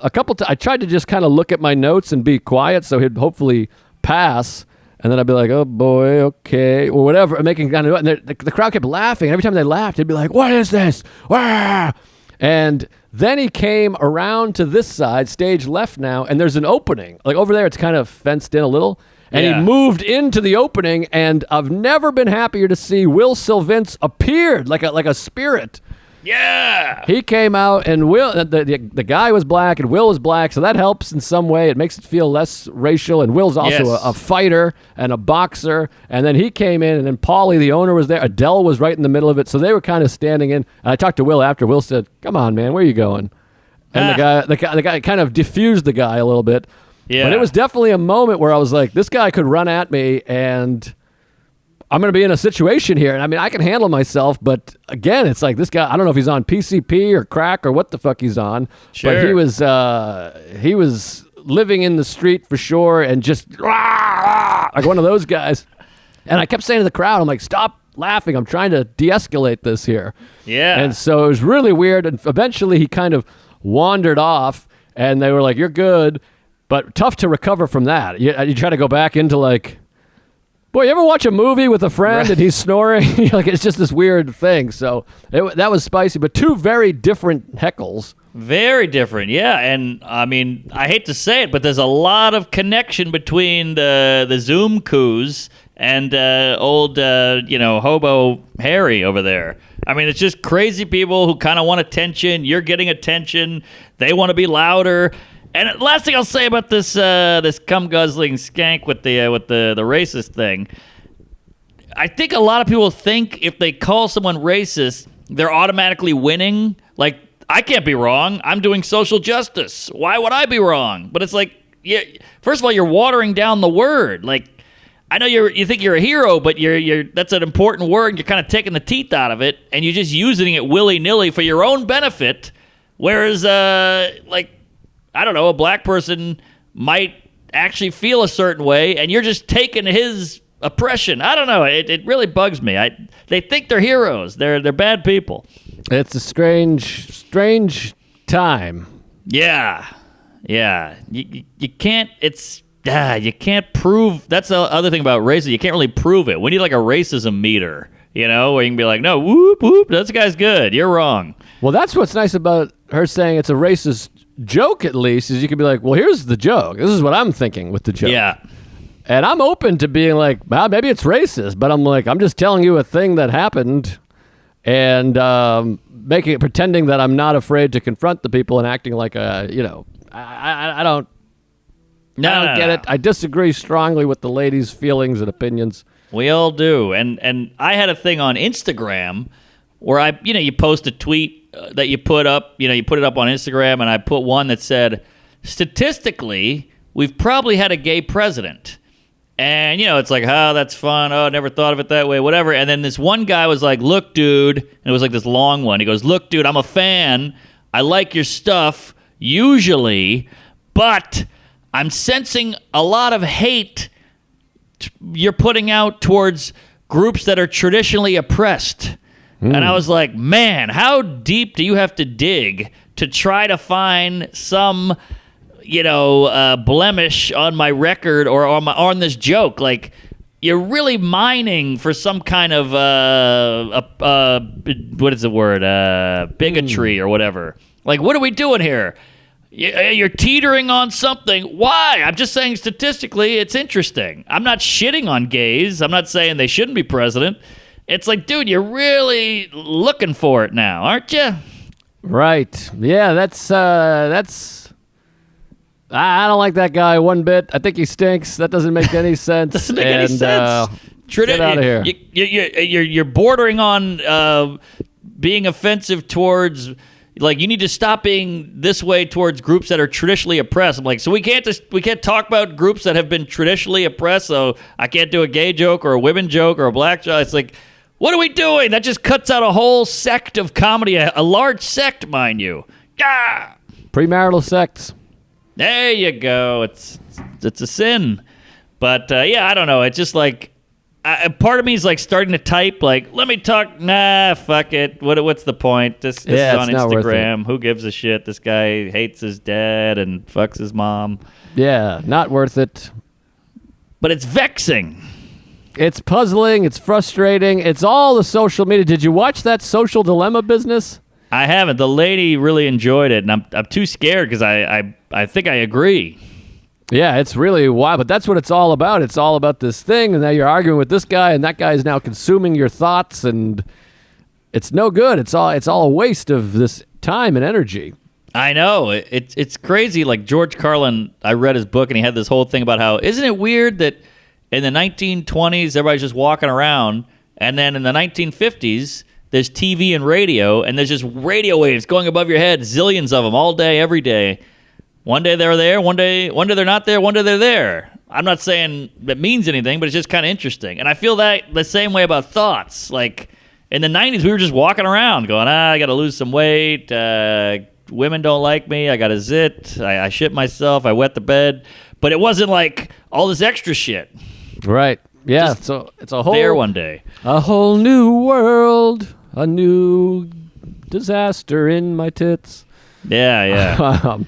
I tried to just kind of look at my notes and be quiet so he'd hopefully pass. And then I'd be like, oh boy, okay, or whatever, and making kind of, and the crowd kept laughing. And every time they laughed, they'd be like, what is this? Wah! And then he came around to this side, stage left now, and there's an opening. Like over there, it's kind of fenced in a little. And he moved into the opening, and I've never been happier to see Will Sylvince appeared like a spirit. Yeah. He came out, and Will, the guy was black, and Will was black, so that helps in some way. It makes it feel less racial, and Will's also a fighter and a boxer. And then he came in, and then Paulie, the owner, was there. Adele was right in the middle of it, so they were kind of standing in. And I talked to Will after. Will said, "Come on, man, where are you going?" And the guy kind of diffused the guy a little bit. Yeah. But it was definitely a moment where I was like, this guy could run at me, and I'm going to be in a situation here. And I mean, I can handle myself, but again, it's like this guy, I don't know if he's on PCP or crack or what the fuck he's on. Sure. But he was living in the street for sure, and just like one of those guys. And I kept saying to the crowd, I'm like, stop laughing. I'm trying to de-escalate this here. Yeah. And so it was really weird. And eventually he kind of wandered off, and they were like, you're good. But tough to recover from that. You try to go back into like, boy, you ever watch a movie with a friend and he's snoring? Like, it's just this weird thing. So that was spicy, but two very different heckles. Very different, yeah. And I mean, I hate to say it, but there's a lot of connection between the Zoom coups and old hobo Harry over there. I mean, it's just crazy people who kind of want attention. You're getting attention. They want to be louder. And last thing I'll say about this cum guzzling skank with the racist thing, I think a lot of people think if they call someone racist, they're automatically winning. Like, I can't be wrong. I'm doing social justice. Why would I be wrong? But it's like, yeah, first of all, you're watering down the word. Like, I know you think you're a hero, but you're that's an important word. You're kind of taking the teeth out of it, and you're just using it willy-nilly for your own benefit. Whereas, I don't know, a black person might actually feel a certain way, and you're just taking his oppression. I don't know. It really bugs me. They think they're heroes. They're bad people. It's a strange time. Yeah. You can't. You can't prove. That's the other thing about racism. You can't really prove it. We need like a racism meter. Where you can be like, no, whoop whoop, that guy's good. You're wrong. Well, that's what's nice about her saying it's a racist joke, at least, is you could be like, well, here's the joke. This is what I'm thinking with the joke. Yeah. And I'm open to being like, well, maybe it's racist, but I'm like, I'm just telling you a thing that happened, and pretending that I'm not afraid to confront the people and acting like I don't get it. I disagree strongly with the lady's feelings and opinions. We all do. And I had a thing on Instagram where you post a tweet that you put up, you put it up on Instagram, and I put one that said, statistically, we've probably had a gay president. And, it's like, oh, that's fun. Oh, I never thought of it that way, whatever. And then this one guy was like, look, dude, and it was like this long one. He goes, look, dude, I'm a fan. I like your stuff, usually, but I'm sensing a lot of hate you're putting out towards groups that are traditionally oppressed. And I was like, man, how deep do you have to dig to try to find some, blemish on my record or on this joke? Like, you're really mining for some kind of what is the word? Bigotry or whatever. Like, what are we doing here? You're teetering on something. Why? I'm just saying statistically it's interesting. I'm not shitting on gays. I'm not saying they shouldn't be president. It's like, dude, you're really looking for it now, aren't you? Right. Yeah, that's I don't like that guy one bit. I think he stinks. That doesn't make any sense. Doesn't make any sense. Get out of here. You're bordering on being offensive towards, like, you need to stop being this way towards groups that are traditionally oppressed. I'm like, so we can't talk about groups that have been traditionally oppressed. So I can't do a gay joke or a women joke or a black joke. It's like, what are we doing? That just cuts out a whole sect of comedy, a large sect, mind you. Ah! Premarital sects. There you go. It's a sin. But I don't know. It's just like, part of me is like starting to type, like, let me talk. Nah, fuck it. What's the point? This is on Instagram. Who gives a shit? This guy hates his dad and fucks his mom. Yeah, not worth it. But it's vexing. It's puzzling. It's frustrating. It's all the social media. Did you watch that Social Dilemma business? I haven't. The lady really enjoyed it, and I'm too scared because I think I agree. Yeah, it's really wild, but that's what it's all about. It's all about this thing, and now you're arguing with this guy, and that guy is now consuming your thoughts, and it's no good. It's all a waste of this time and energy. I know. It's crazy. Like George Carlin, I read his book, and he had this whole thing about how, isn't it weird that in the 1920s, everybody's just walking around, and then in the 1950s, there's TV and radio, and there's just radio waves going above your head, zillions of them all day, every day. One day they're there, one day they're not there, one day they're there. I'm not saying that means anything, but it's just kind of interesting. And I feel that the same way about thoughts. Like in the 90s, we were just walking around going, I got to lose some weight. Women don't like me. I got a zit. I shit myself. I wet the bed. But it wasn't like all this extra shit. Right. Yeah. Just So it's a whole there one day. A whole new world, a new disaster in my tits. Yeah.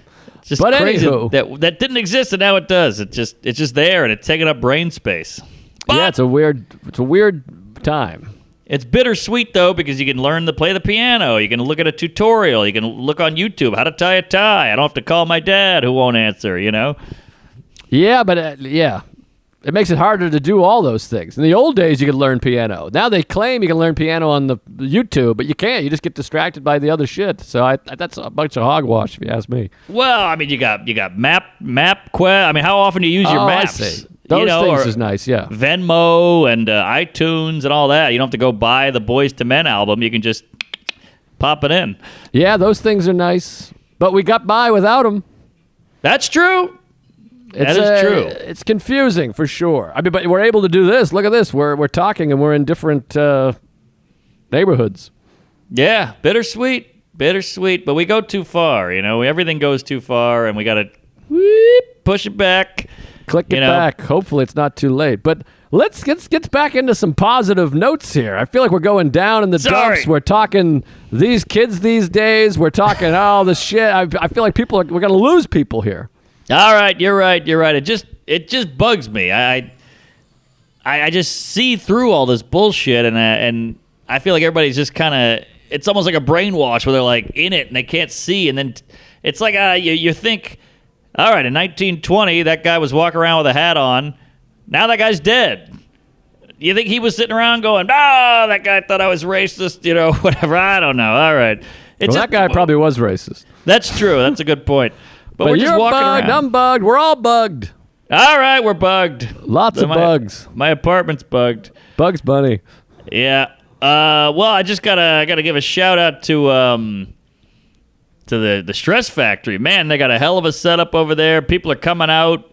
Just but crazy anywho, that didn't exist and now it does. It's just there and it's taking up brain space. But yeah, it's a weird time. It's bittersweet though because you can learn to play the piano. You can look at a tutorial. You can look on YouTube how to tie a tie. I don't have to call my dad who won't answer. Yeah, but it makes it harder to do all those things. In the old days, you could learn piano. Now they claim you can learn piano on the YouTube, but you can't. You just get distracted by the other shit. So that's a bunch of hogwash, if you ask me. Well, I mean, you got MapQuest. I mean, how often do you use your maps? I see. Those things is nice, yeah. Venmo and iTunes and all that. You don't have to go buy the Boys to Men album. You can just pop it in. Yeah, those things are nice. But we got by without them. That's true. That is true. It's confusing for sure. I mean, but we're able to do this. Look at this. We're talking and we're in different neighborhoods. Yeah, bittersweet. But we go too far. Everything goes too far, and we got to push it back. Click it back. Hopefully, it's not too late. But let's get back into some positive notes here. I feel like we're going down in the dumps. We're talking these kids these days. We're talking all this shit. I feel like we're going to lose people here. All right, you're right. It just bugs me. I just see through all this bullshit, and I feel like everybody's just kind of. It's almost like a brainwash where they're like in it and they can't see, and then it's like you think, all right, in 1920 that guy was walking around with a hat on. Now that guy's dead. You think he was sitting around going, that guy thought I was racist, whatever. I don't know. All right, that guy probably was racist. That's true. That's a good point. But we're you're just walking bugged, around. I'm bugged. We're all bugged. All right, we're bugged. Lots of bugs. My apartment's bugged. Bugs Bunny. Yeah. Well, I just gotta give a shout out to the Stress Factory. Man, they got a hell of a setup over there. People are coming out.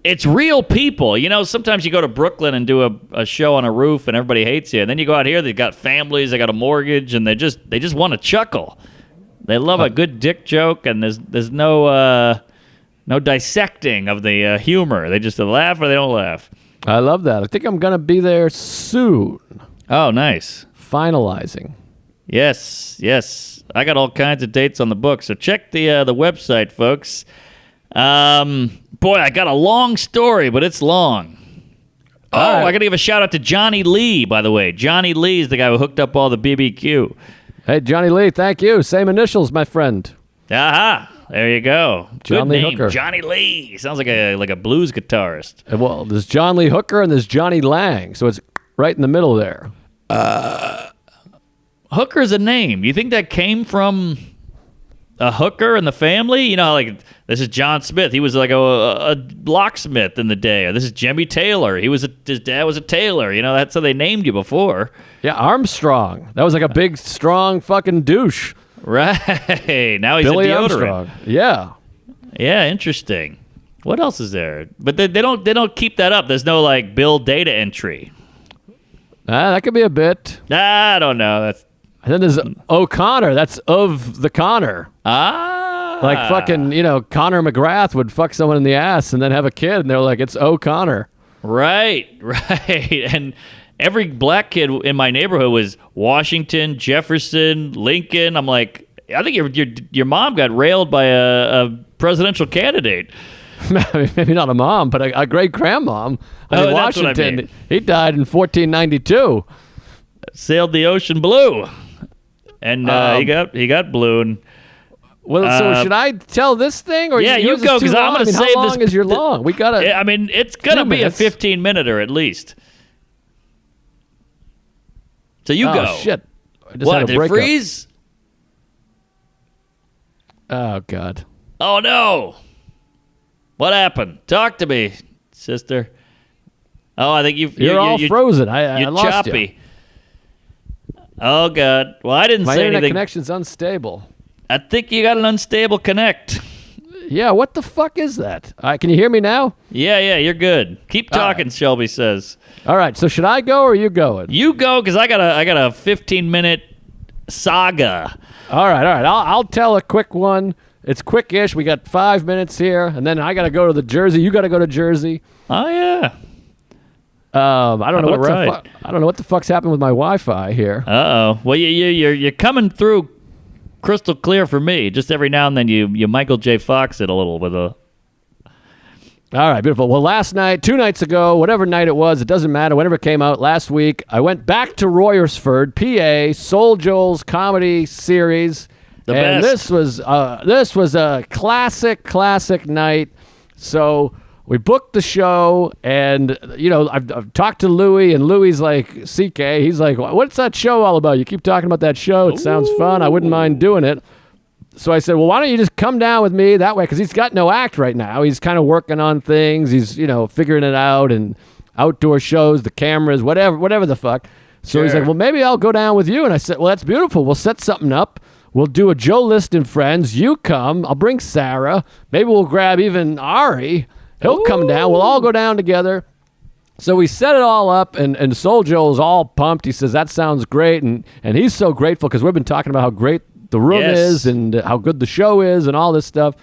It's real people. Sometimes you go to Brooklyn and do a show on a roof and everybody hates you. And then you go out here, they've got families, they got a mortgage, and they just want to chuckle. They love a good dick joke, and there's no dissecting of the humor. They just laugh or they don't laugh. I love that. I think I'm going to be there soon. Oh, nice. Finalizing. Yes. I got all kinds of dates on the book, so check the website, folks. Boy, I got a long story, but it's long. I got to give a shout out to Johnny Lee, by the way. Johnny Lee is the guy who hooked up all the BBQ. Hey, Johnny Lee, thank you. Same initials, my friend. Aha, there you go. John Good Lee name, Hooker. Johnny Lee. Sounds like a blues guitarist. Well, there's John Lee Hooker and there's Johnny Lang, so it's right in the middle there. Hooker's a name. You think that came from a hooker in the family? Like this is John Smith. He was like a locksmith in the day. Or this is Jimmy Taylor. His dad was a tailor. That's how they named you before. Yeah, Armstrong. That was like a big, strong fucking douche. Right. Now he's Billy a deodorant. Armstrong. Yeah. Yeah, interesting. What else is there? But they don't keep that up. There's no like bill data entry. That could be a bit. I don't know. And then there's O'Connor. That's of the Connor. Like fucking, Connor McGrath would fuck someone in the ass and then have a kid, and they're like, it's O'Connor. Right. And every black kid in my neighborhood was Washington, Jefferson, Lincoln. I'm like, I think your mom got railed by a presidential candidate. Maybe not a mom, but a great grandmom. That's Washington, what I mean. He died in 1492. Sailed the ocean blue, and he got blue. And Well, so should I tell this thing, or yeah, you go because I'm going to save how this. long is your long? We gotta. I mean, it's going to be minutes. a 15-minute at least. So you go. Oh shit! I just What? had a Did it breakup. freeze? Oh god. Oh no! What happened? Talk to me, sister. Oh, I think You're all frozen. I you're lost choppy. you. Oh god. Well, I didn't My say internet anything. connection's unstable. I think you got an unstable connect. Yeah, what the fuck is that? Can you hear me now? Yeah, you're good. Keep talking, Shelby says. All right, so should I go or are you going? You go because I got a 15-minute saga. All right. I'll tell a quick one. It's quick-ish. We got 5 minutes here, and then I got to go to the Jersey. You got to go to Jersey. Oh yeah. I don't know what All the right. I don't know what the fuck's happened with my Wi-Fi here. Uh-oh. Well, you're coming through crystal clear for me. Just every now and then you Michael J. Fox it a little with a... All right, beautiful. Well, last night, 2 nights ago, whatever night it was, it doesn't matter. Whenever it came out last week, I went back to Royersford, PA, SoulJoel's comedy series. The and best. this was a classic night. So we booked the show, and I've talked to Louis, and Louis like, CK, he's like, what's that show all about? You keep talking about that show. It sounds fun. I wouldn't mind doing it. So I said, well, why don't you just come down with me that way? Because he's got no act right now. He's kind of working on things. He's, figuring it out, and outdoor shows, the cameras, whatever the fuck. So he's Sure. like, well, maybe I'll go down with you. And I said, well, that's beautiful. We'll set something up. We'll do a Joe List and Friends. You come. I'll bring Sarah. Maybe we'll grab even Ari. He'll come down. We'll all go down together. So we set it all up, and SoulJoel's all pumped. He says, that sounds great. And he's so grateful because we've been talking about how great the room Yes. is and how good the show is and all this stuff.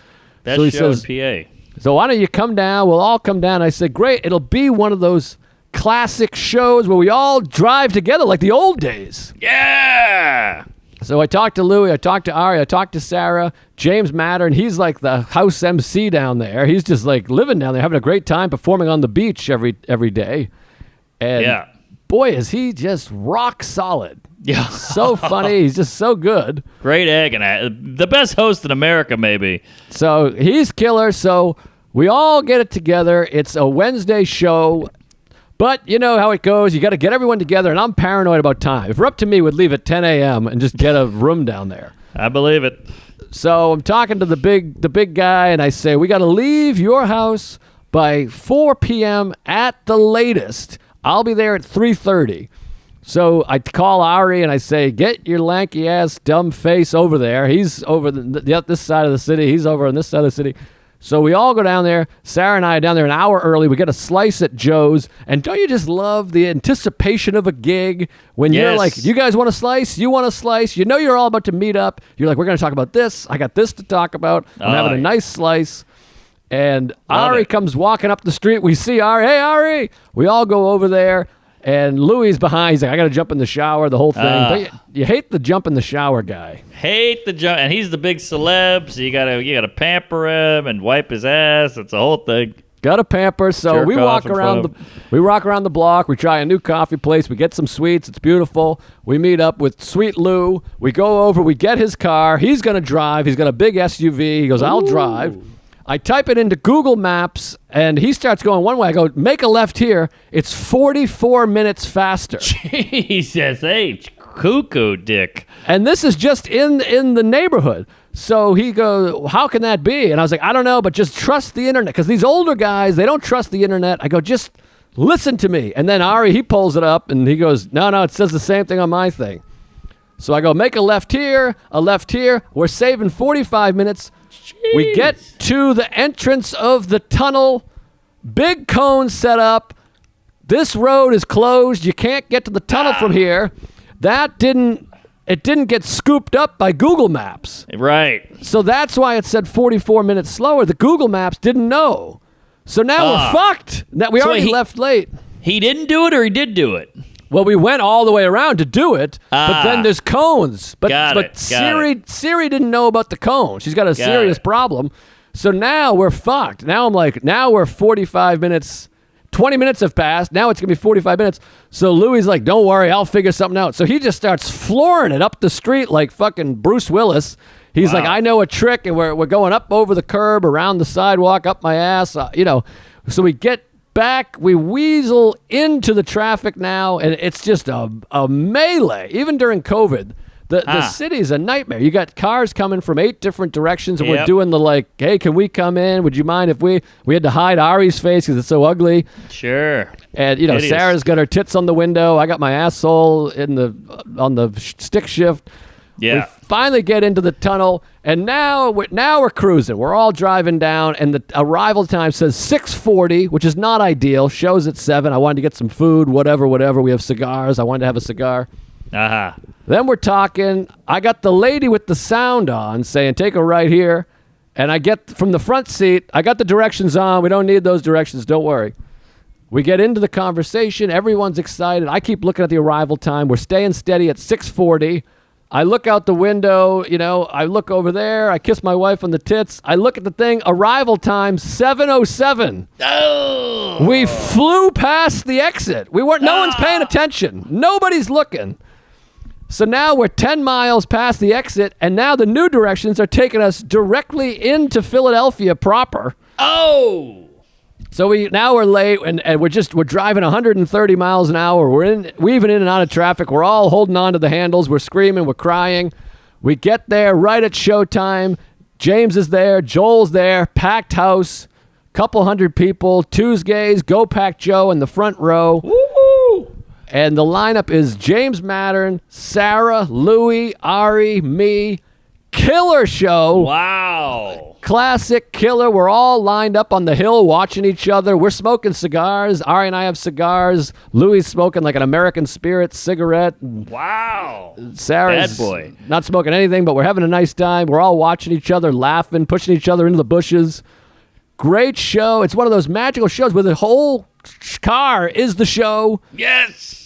Best so he show says, in PA. so why don't you come down? We'll all come down. I said, great. It'll be one of those classic shows where we all drive together like the old days. Yeah! So I talked to Louie, I talked to Ari, I talked to Sarah, James Mattern. He's like the house MC down there. He's just like living down there, having a great time performing on the beach every day. And Yeah. boy, is he just rock solid. Yeah. So funny. He's just so good. Great egg and the best host in America, maybe. So he's killer. So we all get it together. It's a Wednesday show. But you know how it goes. You got to get everyone together, and I'm paranoid about time. If we're up to me, we'd leave at 10 a.m. and just get a room down there. I believe it. So I'm talking to the big guy, and I say, we got to leave your house by 4 p.m. at the latest. I'll be there at 3:30. So I call Ari, and I say, get your lanky-ass dumb face over there. He's over this side of the city. He's over on this side of the city. So we all go down there. Sarah and I are down there an hour early. We get a slice at Joe's. And don't you just love the anticipation of a gig when you're Yes. like, you guys want a slice? You want a slice? You know you're all about to meet up. You're like, we're going to talk about this. I got this to talk about. I'm having a yeah. nice slice. And Love Ari it. comes walking up the street. We see Ari. Hey, Ari. We all go over there. And Louie's behind. He's like, I got to jump in the shower, the whole thing. But you hate the jump in the shower guy. Hate the jump, and he's the big celeb, so you gotta pamper him and wipe his ass. It's a whole thing. Got a pamper, so Jerk we off walk in around front the block. We try a new coffee place. We get some sweets. It's beautiful. We meet up with Sweet Lou. We go over. We get his car. He's gonna drive. He's got a big SUV. He goes, I'll drive. I type it into Google Maps, and he starts going one way. I go, make a left here. It's 44 minutes faster. Jesus H. Cuckoo dick. And this is just in the neighborhood. So he goes, how can that be? And I was like, I don't know, but just trust the internet. Because these older guys, they don't trust the internet. I go, just listen to me. And then Ari, he pulls it up, and he goes, no, it says the same thing on my thing. So I go, make a left here, a left here. We're saving 45 minutes. Jeez. We get to the entrance of the tunnel. Big cone set up. This road is closed. You can't get to the tunnel from here. It didn't get scooped up by Google Maps. Right. So that's why it said 44 minutes slower. The Google Maps didn't know. So now we're fucked. We already left late. He didn't do it, or he did do it. Well, we went all the way around to do it, but then there's cones. But Siri didn't know about the cone. She's got a serious problem. So now we're fucked. Now I'm like, now we're 45 minutes. 20 minutes have passed. Now it's going to be 45 minutes. So Louie's like, don't worry, I'll figure something out. So he just starts flooring it up the street like fucking Bruce Willis. He's Wow. like, I know a trick, and we're going up over the curb, around the sidewalk, up my ass, So we get back, we weasel into the traffic now, and it's just a melee. Even during COVID, the city's a nightmare. You got cars coming from 8 different directions, and we're doing the hey, can we come in? Would you mind if we had to hide Ari's face because it's so ugly. Sure. And Sarah's got her tits on the window. I got my asshole on the stick shift. Yeah. We finally get into the tunnel, and now we're cruising. We're all driving down, and the arrival time says 6:40, which is not ideal. Show's at 7. I wanted to get some food, whatever. We have cigars. I wanted to have a cigar. Uh-huh. Then we're talking. I got the lady with the sound on saying, take a right here. And I get from the front seat, I got the directions on. We don't need those directions. Don't worry. We get into the conversation. Everyone's excited. I keep looking at the arrival time. We're staying steady at 6:40. I look out the window. I look over there. I kiss my wife on the tits. I look at the thing. Arrival time, 7:07. Oh. We flew past the exit. No one's paying attention. Nobody's looking. So now we're 10 miles past the exit, and now the new directions are taking us directly into Philadelphia proper. Oh! So we're late, and we're driving 130 miles an hour. We're weaving in and out of traffic. We're all holding on to the handles. We're screaming. We're crying. We get there right at showtime. James is there. Joel's there. Packed house. Couple hundred people. Tuesdays. Go Pack Joe in the front row. Woo! And the lineup is James Mattern, Sarah, Louie, Ari, me. Killer show. Wow. Classic killer. We're all lined up on the hill watching each other. We're smoking cigars. Ari and I have cigars. Louie's smoking like an American Spirit cigarette. Wow. Sarah's Bad boy. not smoking anything, but we're having a nice time. We're all watching each other, laughing, pushing each other into the bushes. Great show. It's one of those magical shows where the whole car is the show. Yes.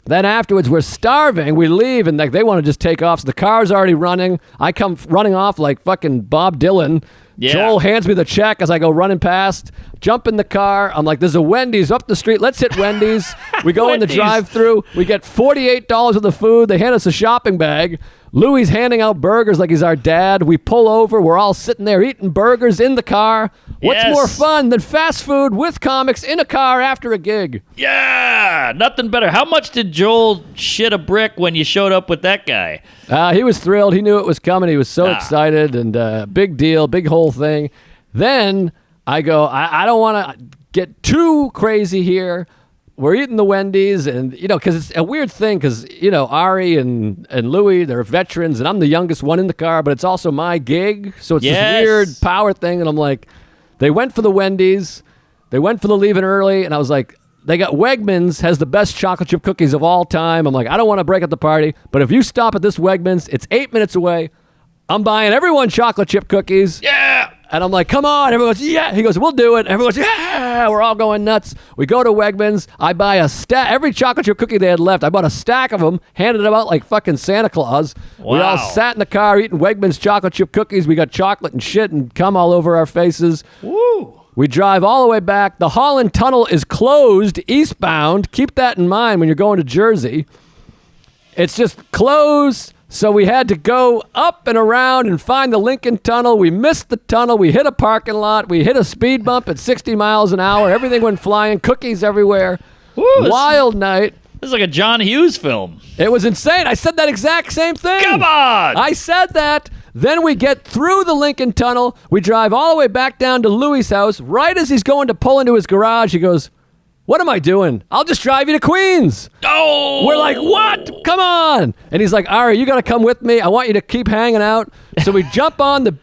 Then afterwards, we're starving. We leave, and they want to just take off. So the car's already running. I come running off like fucking Bob Dylan. Yeah. Joel hands me the check as I go running past. Jump in the car. I'm like, there's a Wendy's up the street. Let's hit Wendy's. We go in the Wendy's. drive-thru. We get $48 worth of food. They hand us a shopping bag. Louie's handing out burgers like he's our dad. We pull over. We're all sitting there eating burgers in the car. What's Yes. more fun than fast food with comics in a car after a gig? Yeah. Nothing better. How much did Joel shit a brick when you showed up with that guy? He was thrilled. He knew it was coming. He was so excited, and big deal, big whole thing. Then I go, I don't want to get too crazy here. We're eating the Wendy's, and, because it's a weird thing, because, Ari and Louie, they're veterans, and I'm the youngest one in the car, but it's also my gig, so it's Yes. this weird power thing, and I'm like, they went for the Wendy's, they went for the leaving early, and I was like, they got Wegmans has the best chocolate chip cookies of all time. I'm like, I don't want to break up the party, but if you stop at this Wegmans, it's 8 minutes away. I'm buying everyone chocolate chip cookies. Yeah. And I'm like, come on. Everyone goes, yeah. He goes, we'll do it. Everyone goes, yeah. We're all going nuts. We go to Wegmans. I buy a stack. Every chocolate chip cookie they had left, I bought a stack of them, handed them out like fucking Santa Claus. We all Wow. sat in the car eating Wegmans chocolate chip cookies. We got chocolate and shit and cum all over our faces. Woo. We drive all the way back. The Holland Tunnel is closed eastbound. Keep that in mind when you're going to Jersey. It's just closed. So we had to go up and around and find the Lincoln Tunnel. We missed the tunnel. We hit a parking lot. We hit a speed bump at 60 miles an hour. Everything went flying. Cookies everywhere. Woo, this- Wild night. This is like a John Hughes film. It was insane. I said that exact same thing. Come on. I said that. Then we get through the Lincoln Tunnel. We drive all the way back down to Louie's house. Right as he's going to pull into his garage, he goes, what am I doing? I'll just drive you to Queens. Oh. We're like, what? Come on. And he's like, Ari, you got to come with me. I want you to keep hanging out. So we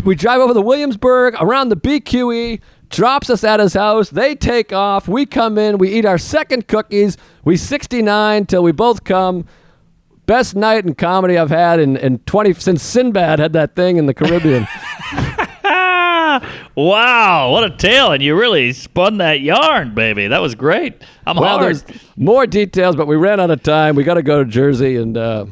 we drive over the Williamsburg, around the BQE, drops us at his house. They take off. We come in. We eat our second cookies. We 69 till we both come. Best night in comedy I've had since Sinbad had that thing in the Caribbean. Wow, what a tale. And you really spun that yarn, baby. That was great. I'm Well, hard. there's more details, but we ran out of time. We got to go to Jersey and the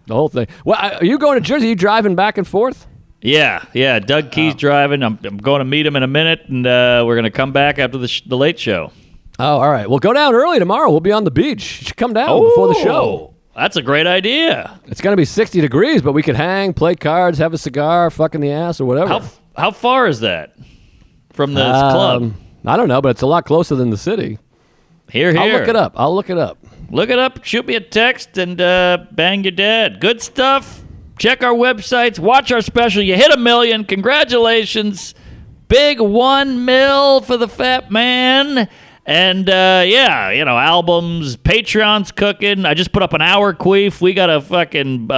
whole thing. Well, are you going to Jersey? Are you driving back and forth? Yeah. Doug Key's driving. I'm going to meet him in a minute, and we're going to come back after the late show. Oh, all right. Well, go down early tomorrow. We'll be on the beach. You should come down before the show. That's a great idea. It's going to be 60 degrees, but we could hang, play cards, have a cigar, fuck in the ass, or whatever. How far is that from this club? I don't know, but it's a lot closer than the city. Here. I'll look it up. Look it up. Shoot me a text and bang your dad. Good stuff. Check our websites. Watch our special. You hit 1 million. Congratulations. Big 1 mil for the fat man. And, albums. Patreon's cooking. I just put up an hour queef. We got a fucking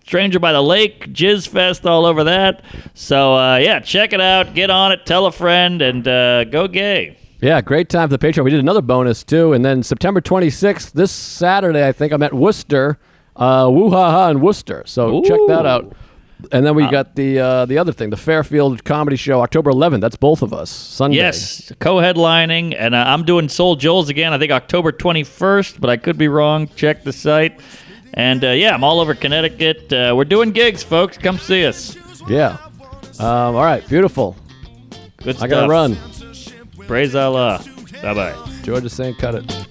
Stranger by the Lake Jizz Fest all over that. So, check it out. Get on it. Tell a friend. And go gay. Yeah, great time for the Patreon. We did another bonus, too. And then September 26th, this Saturday, I think, I'm at Worcester. Woo-ha-ha in Worcester. So check that out. And then we got the other thing, the Fairfield Comedy Show, October 11th. That's both of us, Sunday. Yes, co-headlining. And I'm doing SoulJoel's again, I think October 21st, but I could be wrong. Check the site. And, I'm all over Connecticut. We're doing gigs, folks. Come see us. Yeah. All right, beautiful. Good stuff. I got to run. Praise Allah. Bye-bye. George is saying cut it.